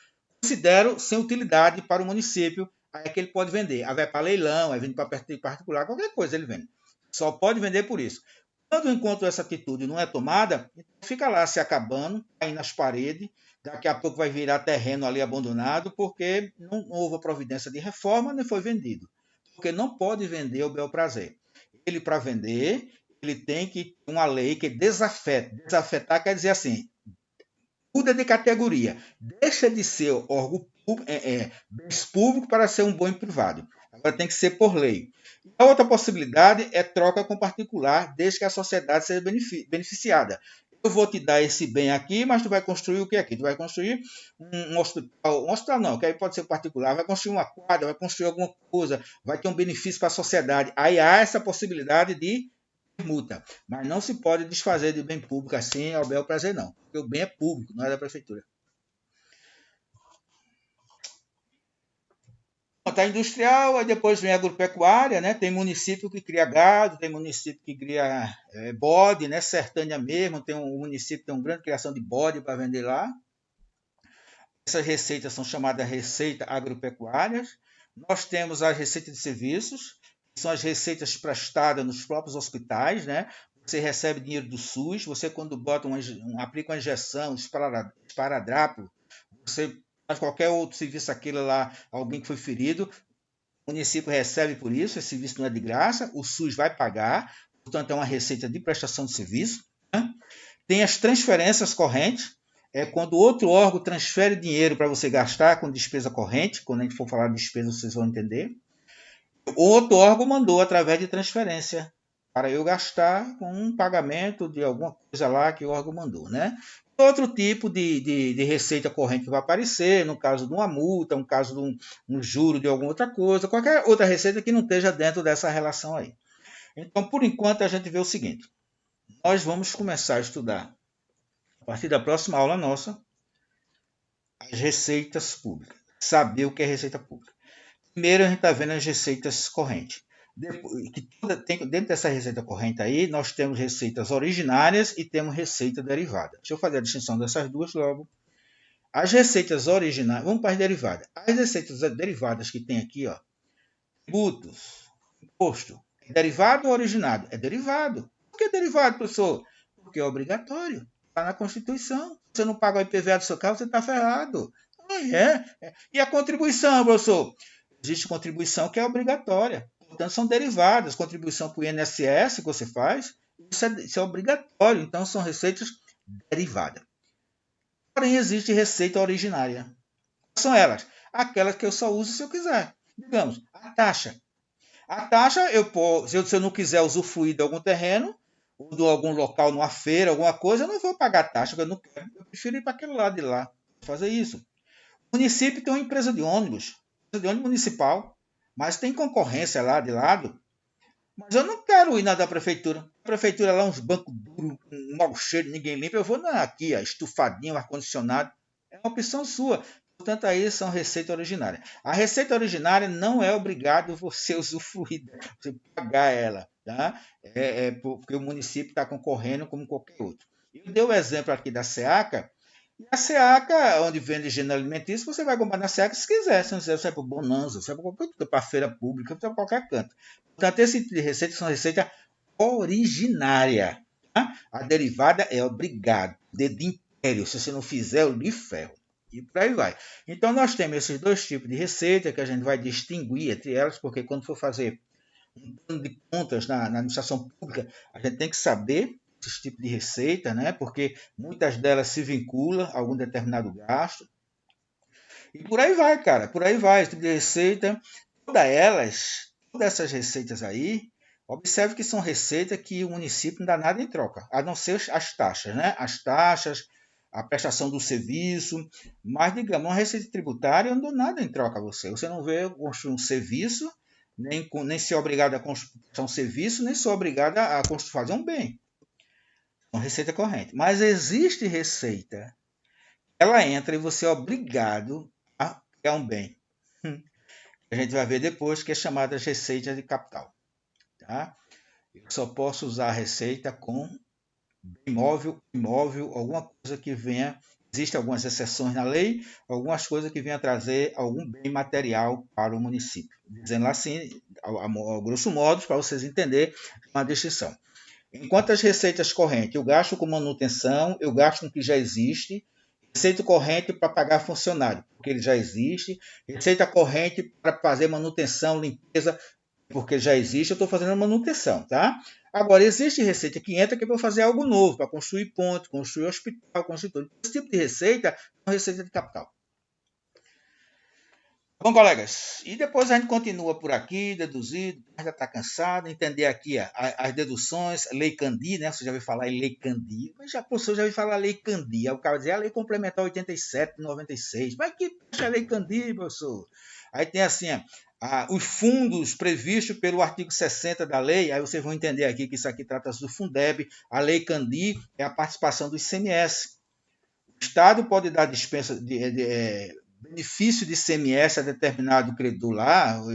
considero sem utilidade para o município, aí é que ele pode vender. Aí vai para leilão, aí vende para particular, qualquer coisa ele vende. Só pode vender por isso. Quando enquanto essa atitude não é tomada, fica lá se acabando, caindo nas paredes, daqui a pouco vai virar terreno ali abandonado, porque não houve a providência de reforma, nem foi vendido. Porque não pode vender o bel prazer. Ele, para vender, ele tem que ter uma lei que desafeta. Desafetar quer dizer assim, muda de categoria, deixa de ser órgão público, bens público para ser um bem privado. Agora tem que ser por lei. A outra possibilidade é troca com particular, desde que a sociedade seja beneficiada. Eu vou te dar esse bem aqui, mas tu vai construir o que aqui? Tu vai construir um hospital não, que aí pode ser particular, vai construir uma quadra, vai construir alguma coisa, vai ter um benefício para a sociedade. Aí há essa possibilidade de multa, mas não se pode desfazer de bem público assim ao bel prazer não, porque o bem é público, não é da prefeitura. Está industrial, aí depois vem a agropecuária, né? Tem município que cria gado, tem município que cria bode, né? Sertânia mesmo, tem um município que tem uma grande criação de bode para vender lá. Essas receitas são chamadas receitas agropecuárias. Nós temos as receitas de serviços, que são as receitas prestadas nos próprios hospitais, né? Você recebe dinheiro do SUS, você quando aplica uma injeção, esparadrapo, você faz qualquer outro serviço aquele lá, alguém que foi ferido, o município recebe por isso, esse serviço não é de graça, o SUS vai pagar, portanto é uma receita de prestação de serviço. Né? Tem as transferências correntes, é quando outro órgão transfere dinheiro para você gastar com despesa corrente, quando a gente for falar de despesa vocês vão entender. Outro órgão mandou através de transferência, para eu gastar com um pagamento de alguma coisa lá que o órgão mandou, né? Outro tipo de receita corrente que vai aparecer, no caso de uma multa, no caso de um juro de alguma outra coisa, qualquer outra receita que não esteja dentro dessa relação aí. Então, por enquanto, a gente vê o seguinte, nós vamos começar a estudar, a partir da próxima aula nossa, as receitas públicas, saber o que é receita pública. Primeiro, a gente está vendo as receitas correntes. Dentro dessa receita corrente aí, nós temos receitas originárias e temos receita derivada. Deixa eu fazer a distinção dessas duas logo. As receitas originárias, vamos para as derivadas. As receitas derivadas que tem aqui, ó, tributos, imposto, é derivado ou originado? É derivado. Por que é derivado, professor? Porque é obrigatório. Está na Constituição. Se você não paga o IPVA do seu carro, você está ferrado. E a contribuição, professor? Existe contribuição que é obrigatória. Portanto, são derivadas. Contribuição para o INSS que você faz, isso é obrigatório. Então, são receitas derivadas. Porém, existe receita originária. Quais são elas? Aquelas que eu só uso se eu quiser. Digamos, a taxa. A taxa, se eu não quiser usufruir de algum terreno, ou de algum local, numa feira, alguma coisa, eu não vou pagar taxa, porque eu não quero. Eu prefiro ir para aquele lado de lá, fazer isso. O município tem uma empresa de ônibus municipal, mas tem concorrência lá de lado. Mas eu não quero ir na da prefeitura. A prefeitura lá, uns bancos duros, um mau cheiro, ninguém limpa. Eu vou aqui, estufadinho, ar-condicionado. É uma opção sua. Portanto, aí são receita originária. A receita originária não é obrigado você usufruir, você pagar ela, tá? Porque o município está concorrendo como qualquer outro. Eu dei o exemplo aqui da SEACA. E a SEACA, onde vende gênero alimentício, você vai comprar na SEACA se quiser. Se não quiser, você vai para o Bonanza, você vai para a feira pública, você vai para qualquer canto. Portanto, esse tipo de receita são receita originária. Tá? A derivada é obrigado. Dedo império. Se você não fizer, eu lhe ferro. E por aí vai. Então, nós temos esses dois tipos de receita que a gente vai distinguir entre elas, porque quando for fazer um plano de contas na administração pública, a gente tem que saber esses tipos de receita, né? Porque muitas delas se vinculam a algum determinado gasto. E por aí vai, cara. Por aí vai. Esse tipo de receita, todas essas receitas aí, observe que são receitas que o município não dá nada em troca, a não ser as taxas, né? As taxas, a prestação do serviço, mas, digamos, uma receita tributária eu não dou nada em troca a você. Você não vê construir um serviço, nem ser obrigado a construir um serviço, nem sou obrigado a fazer um bem. Uma receita corrente. Mas existe receita, ela entra e você é obrigado a criar um bem. A gente vai ver depois que é chamada de receita de capital. Tá? Eu só posso usar a receita com imóvel, alguma coisa que venha. Existem algumas exceções na lei, algumas coisas que venham trazer algum bem material para o município. Dizendo assim, ao grosso modo, para vocês entenderem uma distinção. Enquanto as receitas correntes, eu gasto com manutenção, eu gasto com o que já existe. Receita corrente para pagar funcionário, porque ele já existe. Receita corrente para fazer manutenção, limpeza, porque já existe, eu estou fazendo manutenção, tá? Agora, existe receita que entra que é para fazer algo novo, para construir ponte, construir hospital, construir tudo. Esse tipo de receita é uma receita de capital. Bom, colegas, e depois a gente continua por aqui, deduzir, já está cansado, entender aqui as deduções, Lei Candir, né? Você já ouviu falar em Lei Candir, mas já ouviu falar Lei Candir, aí o cara diz, a Lei Complementar 87, 96, mas que é a Lei Candir, professor? Aí tem assim, os fundos previstos pelo artigo 60 da lei, aí vocês vão entender aqui que isso aqui trata-se do Fundeb, a Lei Candir é a participação do ICMS. O Estado pode dar dispensa benefício de ICMS a determinado credor lá, o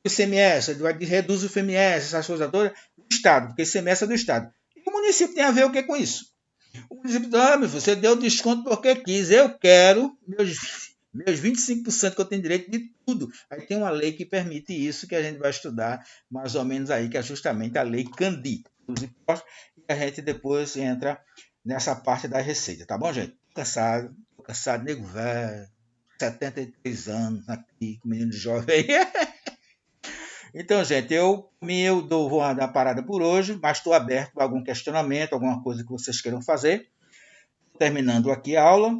ICMS, reduz o FMS, essas coisas todas, do Estado, porque ICMS é do Estado. E o município tem a ver o que com isso? O município diz, você deu desconto porque quis, eu quero meus 25% que eu tenho direito de tudo. Aí tem uma lei que permite isso, que a gente vai estudar mais ou menos aí, que é justamente a Lei Candir, dos impostos, e a gente depois entra nessa parte da receita, tá bom, gente? Tô cansado, nego velho, 73 anos aqui, menino jovem. Então, gente, eu vou dar uma parada por hoje, mas estou aberto para algum questionamento, alguma coisa que vocês queiram fazer. Terminando aqui a aula,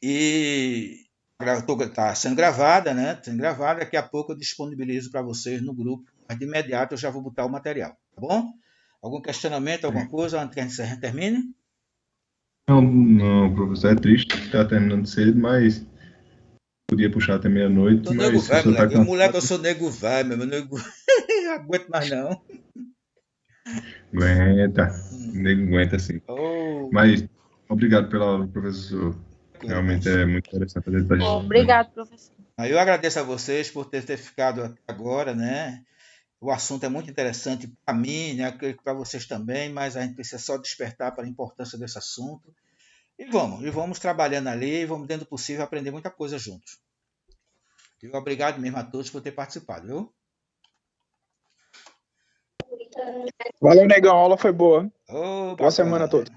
e está sendo gravada, né? Sendo gravada, daqui a pouco eu disponibilizo para vocês no grupo, mas de imediato eu já vou botar o material, tá bom? Algum questionamento, alguma coisa antes que a gente termine? Não, professor, é triste estar terminando cedo, mas podia puxar até meia-noite. Tô nego velho, moleque. Moleque, eu sou nego velho, meu nego. Não aguento mais não. Aguenta, nego aguenta sim. Oh, Mas obrigado pela aula, professor. Realmente é muito interessante fazer essa gestão. Obrigado, professor. eu agradeço a vocês por ter ficado até agora, né? O assunto é muito interessante para mim, né? Para vocês também, mas a gente precisa só despertar para a importância desse assunto. E vamos trabalhando ali, vamos, dentro do possível, aprender muita coisa juntos. E obrigado mesmo a todos por ter participado, viu? Valeu, negão. A aula foi boa. Oh, Boa semana a todos.